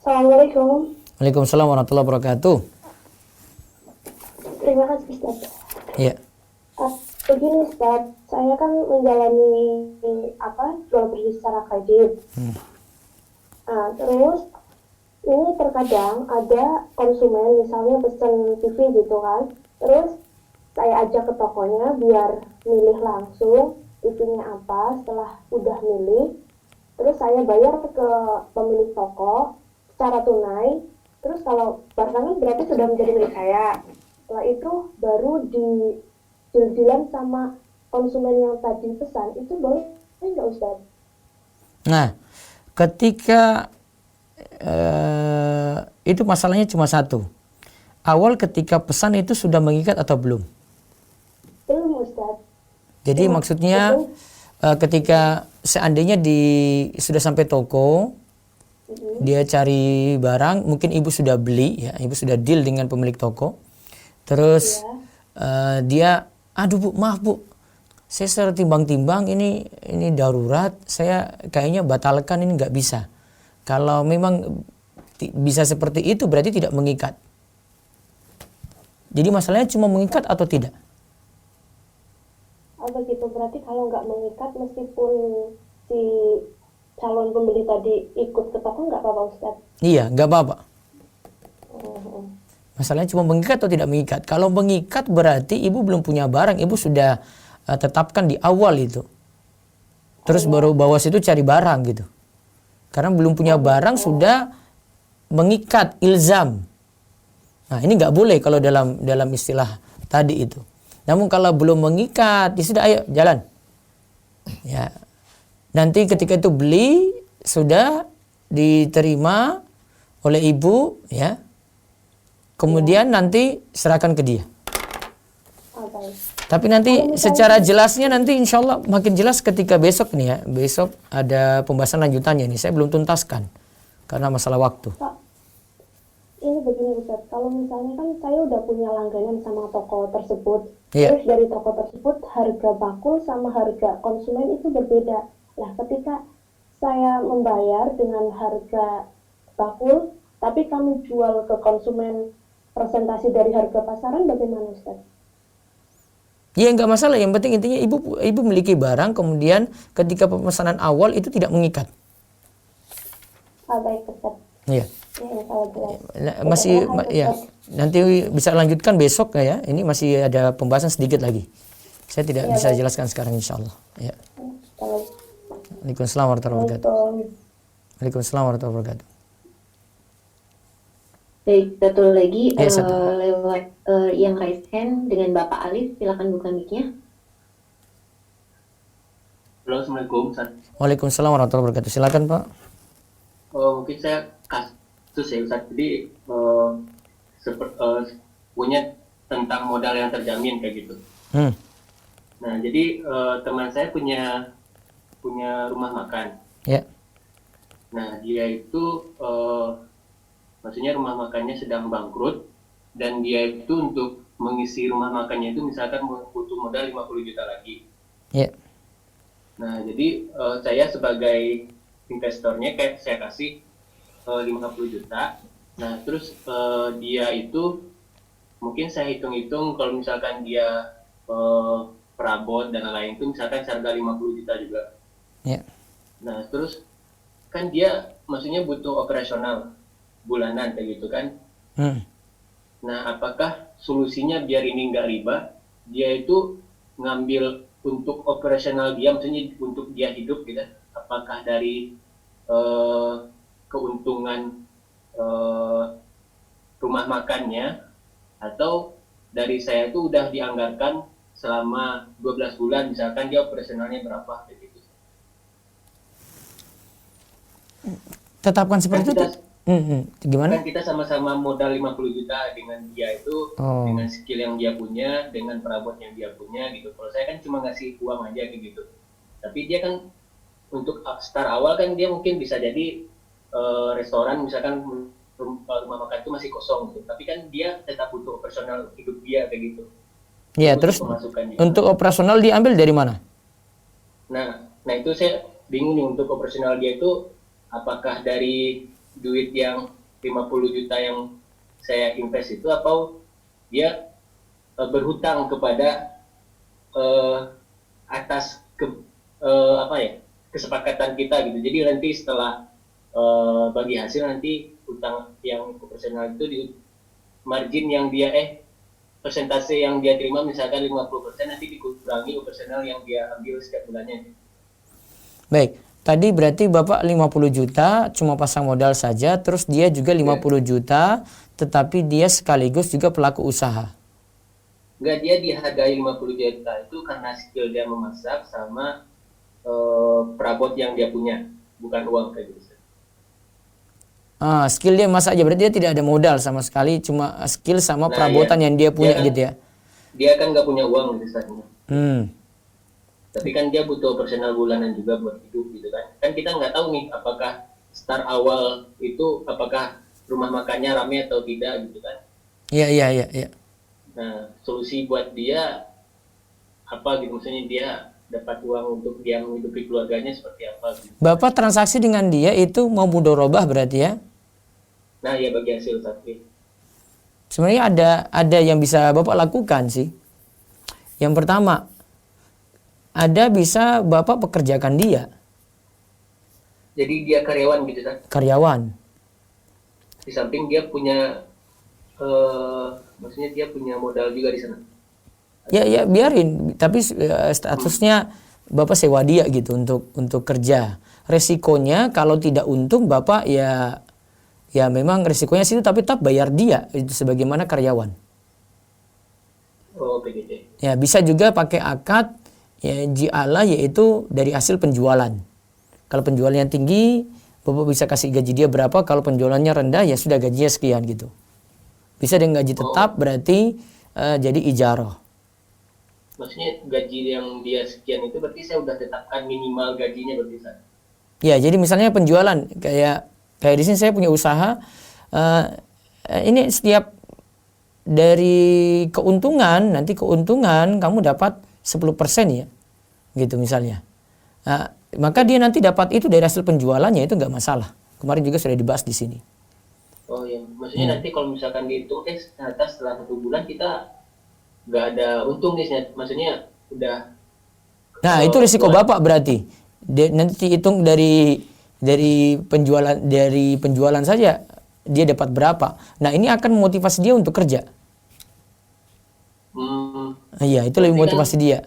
[SPEAKER 4] Assalamualaikum.
[SPEAKER 1] Waalaikumsalam warahmatullahi wabarakatuh.
[SPEAKER 4] Terima kasih Ustaz.
[SPEAKER 1] Ya.
[SPEAKER 4] Begini Ustaz, saya kan menjalani jual beli secara kredit. Terus ini terkadang ada konsumen misalnya pesen TV gitu kan, terus saya ajak ke tokonya biar milih langsung TV-nya apa. Setelah udah milih, terus saya bayar ke pemilik toko secara tunai. Terus kalau barangnya berarti sudah menjadi milik saya. Setelah itu baru deal-dealan sama konsumen yang tadi pesan, itu boleh nggak Ustaz?
[SPEAKER 1] Nah, ketika itu masalahnya cuma satu. Awal ketika pesan itu sudah mengikat atau belum?
[SPEAKER 4] Belum Ustaz.
[SPEAKER 1] Jadi maksudnya ketika seandainya sudah sampai toko, dia cari barang, mungkin ibu sudah beli, ya, ibu sudah deal dengan pemilik toko. Terus dia, aduh bu, maaf bu, saya secara timbang-timbang ini darurat, saya kayaknya batalkan, ini nggak bisa. Kalau memang bisa seperti itu berarti tidak mengikat. Jadi masalahnya cuma mengikat atau tidak?
[SPEAKER 4] Oh begitu, berarti kalau nggak mengikat meskipun si calon pembeli tadi ikut ke toko nggak apa-apa Ustaz?
[SPEAKER 1] Iya, nggak apa-apa. Masalahnya cuma mengikat atau tidak mengikat. Kalau mengikat berarti ibu belum punya barang, ibu sudah tetapkan di awal itu. Terus baru bawa situ cari barang gitu. Karena belum punya barang sudah mengikat, ilzam. Nah ini nggak boleh kalau dalam istilah tadi itu. Namun kalau belum mengikat, ya sudah ayo jalan. Ya. Nanti ketika itu beli sudah diterima oleh ibu, ya. Kemudian nanti serahkan ke dia. Tapi nanti secara jelasnya nanti insya Allah makin jelas ketika besok nih ya. Besok ada pembahasan lanjutannya nih. Saya belum tuntaskan karena masalah waktu.
[SPEAKER 4] Pak, ini begini Ustaz, kalau misalnya kan saya udah punya langganan sama toko tersebut.
[SPEAKER 1] Iya.
[SPEAKER 4] Terus dari toko tersebut harga bakul sama harga konsumen itu berbeda. Nah ketika saya membayar dengan harga bakul, tapi kami jual ke konsumen presentasi dari harga pasaran, bagaimana Ustaz?
[SPEAKER 1] Ya nggak masalah, yang penting intinya ibu memiliki barang, kemudian ketika pemesanan awal itu tidak mengikat.
[SPEAKER 4] Baik Ustaz.
[SPEAKER 1] Iya.
[SPEAKER 4] Ya, kalau jelas.
[SPEAKER 1] Masih ya, nanti bisa lanjutkan besok ya. Ini masih ada pembahasan sedikit lagi. Saya tidak bisa jelaskan sekarang insya Allah. Ya. Waalaikumsalam warahmatullahi wabarakatuh. Waalaikumsalam warahmatullahi wabarakatuh.
[SPEAKER 4] Baik, satu lagi
[SPEAKER 1] Ya,
[SPEAKER 4] lewat yang raise hand dengan Bapak Alif, silakan buka mic-nya.
[SPEAKER 5] Halo, Assalamualaikum Ustaz.
[SPEAKER 1] Waalaikumsalam warahmatullahi wabarakatuh. Silakan Pak.
[SPEAKER 5] Mungkin saya kasus ya Ustaz. Jadi punya tentang modal yang terjamin kayak gitu. Nah, jadi teman saya punya rumah makan.
[SPEAKER 1] Ya.
[SPEAKER 5] Nah, dia itu maksudnya rumah makannya sedang bangkrut dan dia itu untuk mengisi rumah makannya itu misalkan butuh modal 50 juta lagi.
[SPEAKER 1] Ya.
[SPEAKER 5] Nah, jadi saya sebagai investornya kayak saya kasih 50 juta. Nah, terus dia itu mungkin saya hitung-hitung kalau misalkan dia perabot dan lain-lain itu misalkan harga 50 juta juga.
[SPEAKER 1] Ya.
[SPEAKER 5] Nah, terus kan dia maksudnya butuh operasional bulanan kayak gitu kan. Nah, apakah solusinya biar ini nggak riba, dia itu ngambil untuk operasional dia, maksudnya untuk dia hidup gitu, apakah dari keuntungan rumah makannya atau dari saya itu udah dianggarkan selama 12 bulan misalkan dia operasionalnya berapa kayak gitu.
[SPEAKER 1] Tetapkan seperti itu. Gimana?
[SPEAKER 5] Kan kita sama-sama modal 50 juta dengan dia itu,
[SPEAKER 1] Oh.
[SPEAKER 5] dengan skill yang dia punya, dengan perabot yang dia punya gitu. Kalau saya kan cuma ngasih uang aja kayak gitu. Tapi dia kan untuk start awal kan dia mungkin bisa jadi restoran misalkan rumah makan itu masih kosong gitu. Tapi kan dia tetap butuh operasional hidup dia kayak gitu.
[SPEAKER 1] Ya,
[SPEAKER 5] Untuk
[SPEAKER 1] terus
[SPEAKER 5] pemasukan dia.
[SPEAKER 1] untuk operasional diambil dari mana?
[SPEAKER 5] Nah itu saya bingung nih untuk operasional dia itu apakah dari duit yang 50 juta yang saya invest itu atau dia berhutang kepada atas kesepakatan kita gitu. Jadi nanti setelah bagi hasil nanti hutang yang operasional itu di margin yang dia persentase yang dia terima misalkan 50% nanti dikurangi operasional yang dia ambil setiap bulannya.
[SPEAKER 1] Baik, tadi berarti Bapak 50 juta cuma pasang modal saja, terus dia juga 50 juta, tetapi dia sekaligus juga pelaku usaha.
[SPEAKER 5] Enggak, dia dihargai 50 juta itu karena skill dia memasak sama perabot yang dia punya, bukan uang kayak gitu.
[SPEAKER 1] Skill dia masak aja, berarti dia tidak ada modal sama sekali, cuma skill sama
[SPEAKER 5] Nah,
[SPEAKER 1] perabotan
[SPEAKER 5] iya.
[SPEAKER 1] yang dia punya
[SPEAKER 5] Dia kan-
[SPEAKER 1] gitu ya.
[SPEAKER 5] Dia kan nggak punya uang gitu saatnya. Tapi kan dia butuh operasional bulanan juga buat hidup gitu kan. Kan kita nggak tahu nih apakah start awal itu apakah rumah makannya rame atau tidak gitu kan.
[SPEAKER 1] Iya.
[SPEAKER 5] Nah, solusi buat dia apa gitu, maksudnya dia dapat uang untuk dia menghidupi keluarganya seperti apa gitu.
[SPEAKER 1] Bapak transaksi dengan dia itu mau mudorobah berarti ya?
[SPEAKER 5] Nah, ya bagi hasil tapi
[SPEAKER 1] Sebenarnya ada yang bisa Bapak lakukan sih. Yang pertama, ada bisa Bapak pekerjakan dia,
[SPEAKER 5] jadi dia karyawan gitu kan.
[SPEAKER 1] karyawan.
[SPEAKER 5] Di samping dia punya maksudnya dia punya modal juga di sana.
[SPEAKER 1] Ya biarin, tapi statusnya Bapak sewa dia gitu untuk kerja. Resikonya kalau tidak untung Bapak ya memang resikonya situ, tapi tetap bayar dia itu sebagaimana karyawan.
[SPEAKER 5] Oh, PGJ.
[SPEAKER 1] Ya, bisa juga pakai akad ya ji'ala, yaitu dari hasil penjualan. Kalau penjualannya tinggi, Bapak bisa kasih gaji dia berapa, kalau penjualannya rendah ya sudah gajinya sekian gitu. Bisa dengan gaji tetap, berarti jadi ijarah.
[SPEAKER 5] Maksudnya gaji yang dia sekian itu berarti saya udah tetapkan minimal gajinya berarti saya.
[SPEAKER 1] Ya, jadi misalnya penjualan kayak di sini saya punya usaha, ini setiap dari keuntungan, nanti keuntungan kamu dapat 10% ya, gitu misalnya. Maka dia nanti dapat itu dari hasil penjualannya, itu nggak masalah. Kemarin juga sudah dibahas di sini.
[SPEAKER 5] Oh iya, maksudnya nanti kalau misalkan dihitung ternyata setelah 1 bulan kita nggak ada untung nih, maksudnya udah.
[SPEAKER 1] Nah, itu risiko Bapak berarti. Nanti dihitung dari penjualan saja dia dapat berapa. Nah, ini akan memotivasi dia untuk kerja. Iya, itu lebih motivasi dia.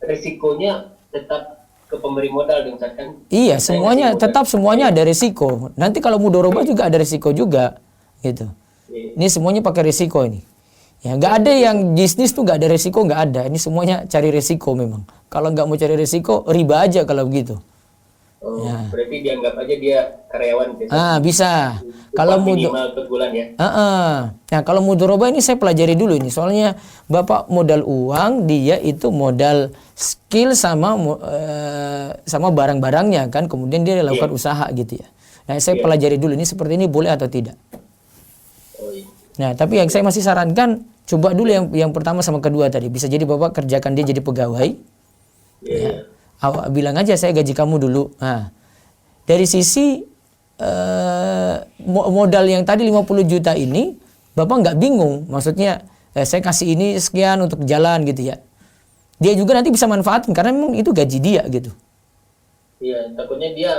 [SPEAKER 5] Risikonya tetap ke pemberi modal dong kan?
[SPEAKER 1] Iya, semuanya ada risiko. Nanti kalau mudorobah juga ada risiko juga, gitu. Ini semuanya pakai risiko ini. Ya, nggak ada yang bisnis tuh nggak ada risiko, nggak ada. Ini semuanya cari risiko memang. Kalau nggak mau cari risiko, riba aja kalau begitu.
[SPEAKER 5] Oh, ya. Berarti dianggap aja dia karyawan.
[SPEAKER 1] Bisa. Kalau
[SPEAKER 5] minimal per bulan ya.
[SPEAKER 1] Nah, kalau mudorobah ini saya pelajari dulu ini. Soalnya Bapak modal uang, dia itu modal skill sama barang-barangnya kan. Kemudian dia lakukan usaha gitu ya. Nah, saya pelajari dulu ini seperti ini boleh atau tidak.
[SPEAKER 5] Oh, iya.
[SPEAKER 1] Nah, tapi yang saya masih sarankan coba dulu yang pertama sama kedua tadi. Bisa jadi Bapak kerjakan dia jadi pegawai. Ya. Bilang aja saya gaji kamu dulu. Nah, dari sisi modal yang tadi 50 juta ini, Bapak nggak bingung. Maksudnya saya kasih ini sekian untuk jalan gitu ya. Dia juga nanti bisa manfaatin karena memang itu gaji dia gitu.
[SPEAKER 5] Iya, takutnya dia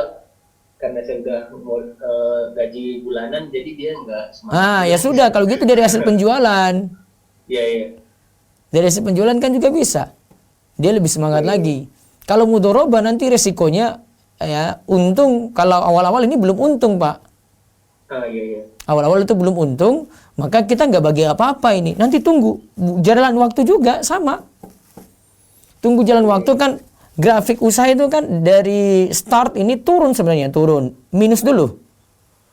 [SPEAKER 5] karena saya udah gaji bulanan jadi dia nggak semangat.
[SPEAKER 1] Ya sudah, kalau gitu dari hasil penjualan.
[SPEAKER 5] Iya.
[SPEAKER 1] Dari hasil penjualan kan juga bisa. Dia lebih semangat lagi. Kalau mudorobah nanti resikonya ya untung, kalau awal-awal ini belum untung, Pak.
[SPEAKER 5] Iya.
[SPEAKER 1] Awal-awal itu belum untung, maka kita nggak bagi apa-apa ini. Nanti tunggu jalan waktu juga sama. Tunggu jalan waktu kan, grafik usaha itu kan dari start ini turun sebenarnya, turun. Minus dulu.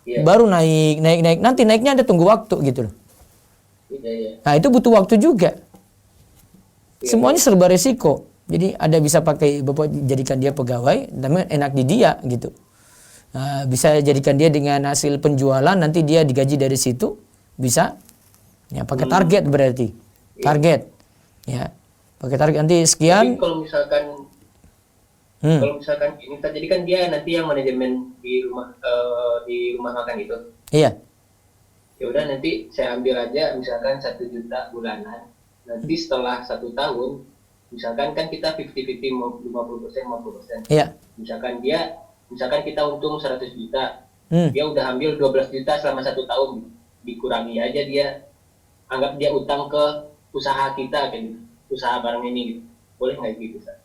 [SPEAKER 5] Iya.
[SPEAKER 1] baru naik. Nanti naiknya ada tunggu waktu gitu loh.
[SPEAKER 5] Iya.
[SPEAKER 1] Nah itu butuh waktu juga.
[SPEAKER 5] Iya.
[SPEAKER 1] Semuanya serba resiko. Jadi ada bisa pakai Bapak jadikan dia pegawai, tapi enak di dia gitu. Nah, bisa jadikan dia dengan hasil penjualan, nanti dia digaji dari situ, bisa. Ya pakai target berarti. Target. Ya. Pakai target nanti
[SPEAKER 5] Tapi
[SPEAKER 1] sekian.
[SPEAKER 5] kalau misalkan ini jadi kan dia nanti yang manajemen di rumah makan itu.
[SPEAKER 1] Iya.
[SPEAKER 5] Ya udah nanti saya ambil aja misalkan 1 juta bulanan. Nanti setelah 1 tahun, misalkan kan kita 50-50 50%.
[SPEAKER 1] Iya.
[SPEAKER 5] Misalkan kita untung 100 juta, dia udah ambil 12 juta selama 1 tahun, dikurangi aja dia, anggap dia utang ke usaha kita kan, usaha barang ini gitu. Boleh nggak gitu, Ustaz?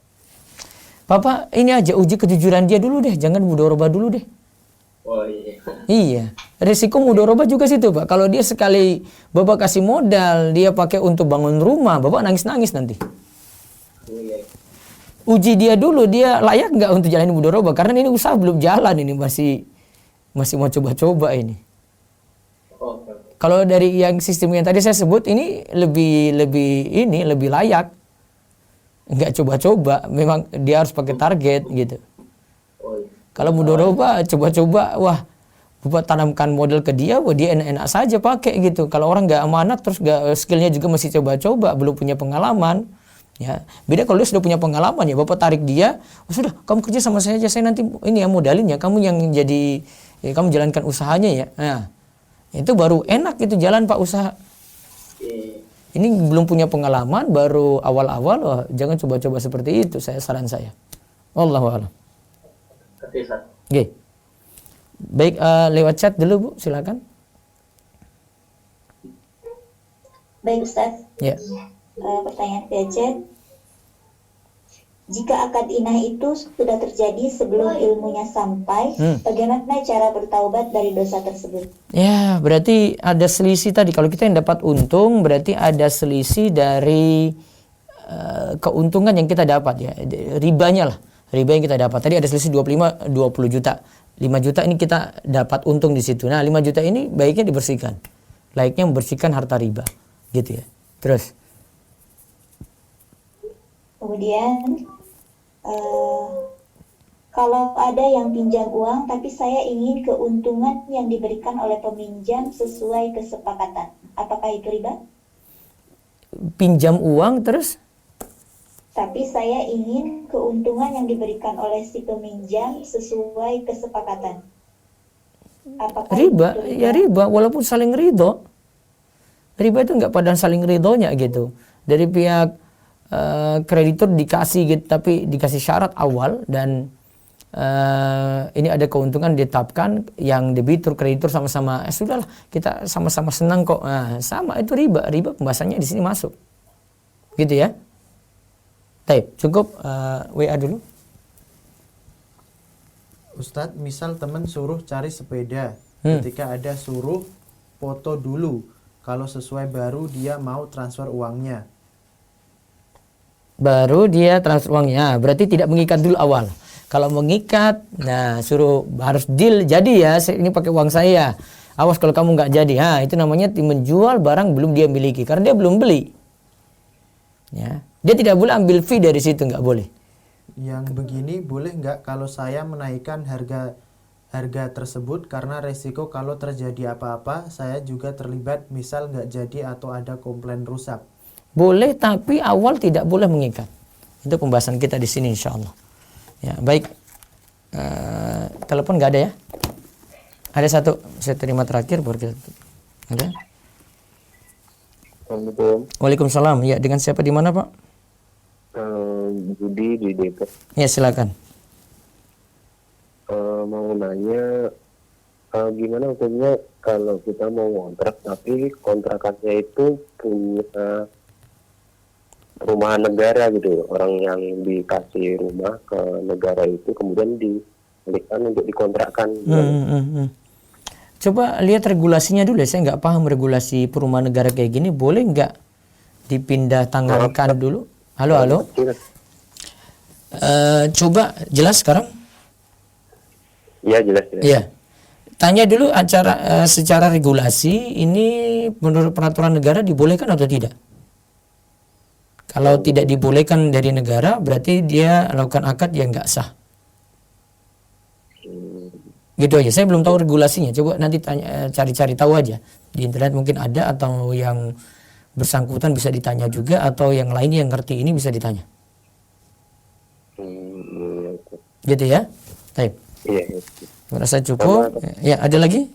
[SPEAKER 1] Papa ini aja uji kejujuran dia dulu deh, jangan mudoroba dulu deh.
[SPEAKER 5] Oh iya.
[SPEAKER 1] Iya, resiko mudoroba juga situ Pak. Kalau dia sekali Bapak kasih modal, dia pakai untuk bangun rumah, Bapak nangis-nangis nanti.
[SPEAKER 5] Iya.
[SPEAKER 1] Uji dia dulu, dia layak nggak untuk jalanin mudoroba? Karena ini usaha belum jalan, ini masih mau coba-coba ini.
[SPEAKER 5] Oh,
[SPEAKER 1] Kalau dari yang sistem yang tadi saya sebut ini lebih layak. Nggak coba-coba, memang dia harus pakai target gitu.
[SPEAKER 5] oh iya.
[SPEAKER 1] Kalau mudoroba coba-coba, wah Bapak tanamkan model ke dia, wah dia enak-enak saja pakai gitu. Kalau orang nggak amanat terus nggak skillnya juga masih coba-coba, belum punya pengalaman. Ya, beda kalau dia sudah punya pengalaman ya, Bapak tarik dia, oh, sudah kamu kerja sama saya aja, saya nanti ini ya modalin ya, kamu yang jadi, ya, kamu jalankan usahanya ya. Nah, itu baru enak itu jalan Pak usaha.
[SPEAKER 5] Iya.
[SPEAKER 1] Ini belum punya pengalaman, baru awal-awal, wah, jangan coba-coba seperti itu, saran saya. Wallahu a'lam.
[SPEAKER 5] Oke, Ustaz.
[SPEAKER 1] Oke. Baik, lewat chat dulu Bu, silakan.
[SPEAKER 6] Baik Ustaz,
[SPEAKER 1] Ya.
[SPEAKER 6] pertanyaan via chat. Jika akad inah itu sudah terjadi sebelum ilmunya sampai, bagaimana cara bertaubat dari dosa tersebut?
[SPEAKER 1] Ya, berarti ada selisih tadi. Kalau kita yang dapat untung, berarti ada selisih dari keuntungan yang kita dapat ya. Ribanya lah. Riba yang kita dapat. Tadi ada selisih 20 juta. 5 juta ini kita dapat untung di situ. Nah, 5 juta ini baiknya dibersihkan. Layaknya membersihkan harta riba. Gitu ya. Terus.
[SPEAKER 6] Kemudian, kalau ada yang pinjam uang, tapi saya ingin keuntungan yang diberikan oleh peminjam sesuai kesepakatan. Apakah itu riba?
[SPEAKER 1] Pinjam uang terus?
[SPEAKER 6] Tapi saya ingin keuntungan yang diberikan oleh si peminjam sesuai kesepakatan. Apakah
[SPEAKER 1] Riba?
[SPEAKER 6] itu
[SPEAKER 1] Ya riba, walaupun saling ridho. Riba itu nggak pada saling ridhonya gitu. Dari pihak kreditur dikasih gitu, tapi dikasih syarat awal dan ini ada keuntungan ditetapkan, yang debitur kreditur sama-sama sudahlah kita sama-sama senang kok. Nah, sama itu riba pembahasannya di sini masuk. Gitu ya. Baik, cukup WA dulu.
[SPEAKER 2] Ustadz, misal teman suruh cari sepeda, ketika ada suruh foto dulu, kalau sesuai baru dia mau transfer uangnya.
[SPEAKER 1] Baru dia transfer uangnya, berarti tidak mengikat dulu awal. Kalau mengikat, nah suruh harus deal, jadi ya ini pakai uang saya. Awas kalau kamu nggak jadi, itu namanya menjual barang belum dia miliki, karena dia belum beli. Ya, dia tidak boleh ambil fee dari situ, nggak boleh.
[SPEAKER 2] Yang begini boleh nggak kalau saya menaikkan harga tersebut karena resiko kalau terjadi apa-apa saya juga terlibat, misal nggak jadi atau ada komplain rusak.
[SPEAKER 1] Boleh, tapi awal tidak boleh mengikat. Itu pembahasan kita di sini insya Allah. Ya, baik. Telepon nggak ada ya? Ada satu, saya terima terakhir baru kita tutup. Ada?
[SPEAKER 3] Assalamualaikum.
[SPEAKER 1] Waalaikumsalam. Ya, dengan siapa di mana Pak?
[SPEAKER 3] Budi di Depok.
[SPEAKER 1] Ya, silakan.
[SPEAKER 3] Mau nanya, gimana hukumnya kalau kita mau ngontrak tapi kontrakannya itu punya perumahan negara gitu, orang yang dikasih rumah ke negara itu kemudian diberikan untuk dikontrakkan.
[SPEAKER 1] Coba lihat regulasinya dulu ya. Saya nggak paham regulasi perumahan negara kayak gini. Boleh nggak dipindah tangankan dulu? Halo. Coba jelas sekarang?
[SPEAKER 3] Iya, jelas.
[SPEAKER 1] Iya. tanya dulu secara regulasi ini menurut peraturan negara dibolehkan atau tidak? Kalau tidak dibolehkan dari negara, berarti dia lakukan akad yang nggak sah. Gitu aja. Saya belum tahu regulasinya. Coba nanti tanya, cari-cari tahu aja di internet, mungkin ada, atau yang bersangkutan bisa ditanya juga, atau yang lainnya yang ngerti ini bisa ditanya. Gitu ya. Baik.
[SPEAKER 3] Iya.
[SPEAKER 1] Merasa cukup? Ya, ada lagi?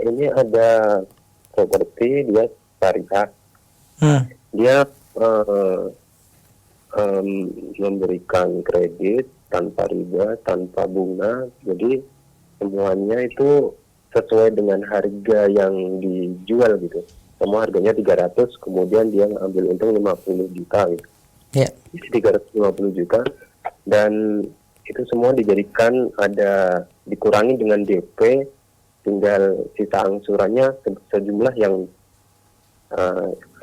[SPEAKER 3] Ini ada properti dia syariah. Dia memberikan kredit tanpa riba, tanpa bunga, jadi semuanya itu sesuai dengan harga yang dijual gitu. Semua harganya 300, kemudian dia ngambil untung 50 juta gitu.
[SPEAKER 1] Ya.
[SPEAKER 3] 350 juta, dan itu semua dijadikan dikurangi dengan DP, tinggal sisa angsurannya sejumlah yang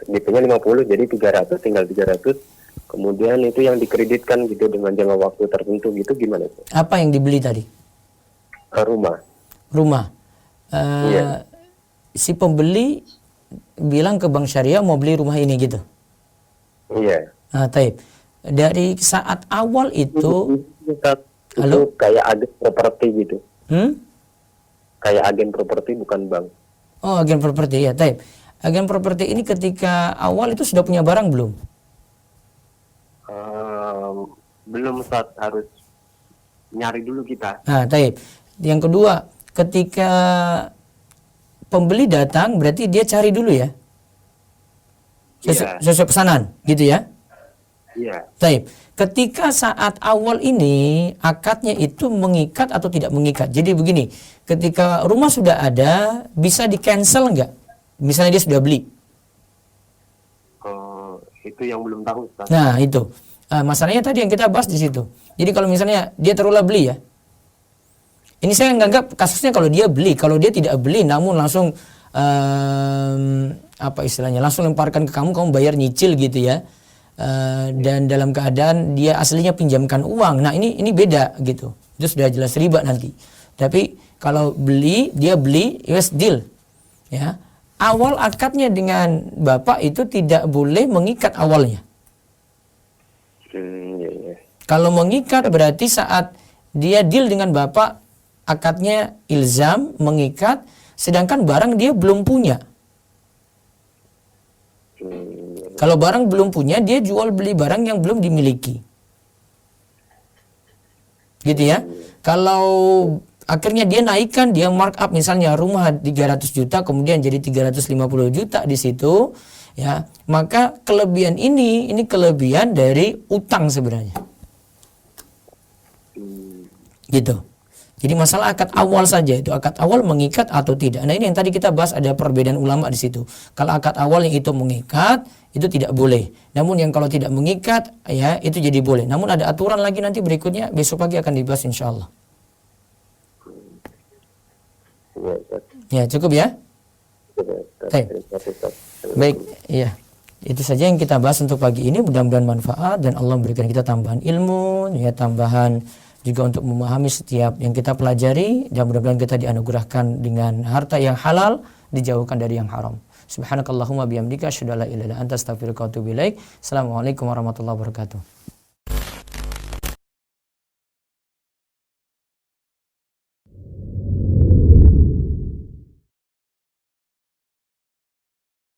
[SPEAKER 3] DP-nya 50, jadi 300, tinggal 300. Kemudian itu yang dikreditkan gitu dengan jangka waktu tertentu gitu, gimana tuh?
[SPEAKER 1] Apa yang dibeli tadi? Rumah.
[SPEAKER 3] Iya.
[SPEAKER 1] Si pembeli bilang ke bank syariah mau beli rumah ini gitu.
[SPEAKER 3] Iya.
[SPEAKER 1] Taib. Dari saat awal itu,
[SPEAKER 3] Itu kayak agen properti gitu. Kayak agen properti, bukan bank.
[SPEAKER 1] Oh, agen properti ya, taib. Agen properti ini ketika awal itu sudah punya barang belum?
[SPEAKER 3] Belum, Ustaz, harus nyari dulu kita.
[SPEAKER 1] Taib. Yang kedua, ketika pembeli datang berarti dia cari dulu ya? Sesuai pesanan, gitu ya?
[SPEAKER 3] Iya.
[SPEAKER 1] Taib. Ketika saat awal ini akadnya itu mengikat atau tidak mengikat. Jadi begini, ketika rumah sudah ada, bisa di cancel nggak? Misalnya dia sudah beli.
[SPEAKER 3] Itu yang belum tahu, Ustaz.
[SPEAKER 1] Nah itu. Masalahnya tadi yang kita bahas di situ. Jadi kalau misalnya dia terulah beli ya. Ini saya nganggap kasusnya kalau dia beli. Kalau dia tidak beli namun langsung apa istilahnya, langsung lemparkan ke kamu bayar nyicil gitu ya. Dan dalam keadaan dia aslinya pinjamkan uang. Nah ini beda gitu. Itu sudah jelas riba nanti. Tapi kalau dia beli, yes, deal. Ya. Awal akadnya dengan bapak itu tidak boleh mengikat awalnya.
[SPEAKER 3] Iya.
[SPEAKER 1] Kalau mengikat berarti saat dia deal dengan bapak, akadnya ilzam, mengikat, sedangkan barang dia belum punya. Kalau barang belum punya, dia jual beli barang yang belum dimiliki. Gitu ya. Kalau akhirnya dia naikkan, dia markup misalnya rumah 300 juta kemudian jadi 350 juta di situ, ya, maka kelebihan ini kelebihan dari utang sebenarnya. Gitu. Jadi masalah akad awal saja, itu akad awal mengikat atau tidak. Nah ini yang tadi kita bahas, ada perbedaan ulama di situ. Kalau akad awal yang itu mengikat, itu tidak boleh. Namun yang kalau tidak mengikat, ya itu jadi boleh. Namun ada aturan lagi nanti berikutnya, besok pagi akan dibahas insya Allah. Ya cukup ya. Baik, iya. Itu saja yang kita bahas untuk pagi ini. Mudah-mudahan manfaat dan Allah memberikan kita tambahan ilmu, ya, tambahan juga untuk memahami setiap yang kita pelajari, dan mudah-mudahan kita dianugerahkan dengan harta yang halal, dijauhkan dari yang haram. Subhanakallahumma bihamdika asyhadu an la ilaha illa anta astaghfiruka wa atubu ilaik. Assalamualaikum warahmatullahi wabarakatuh.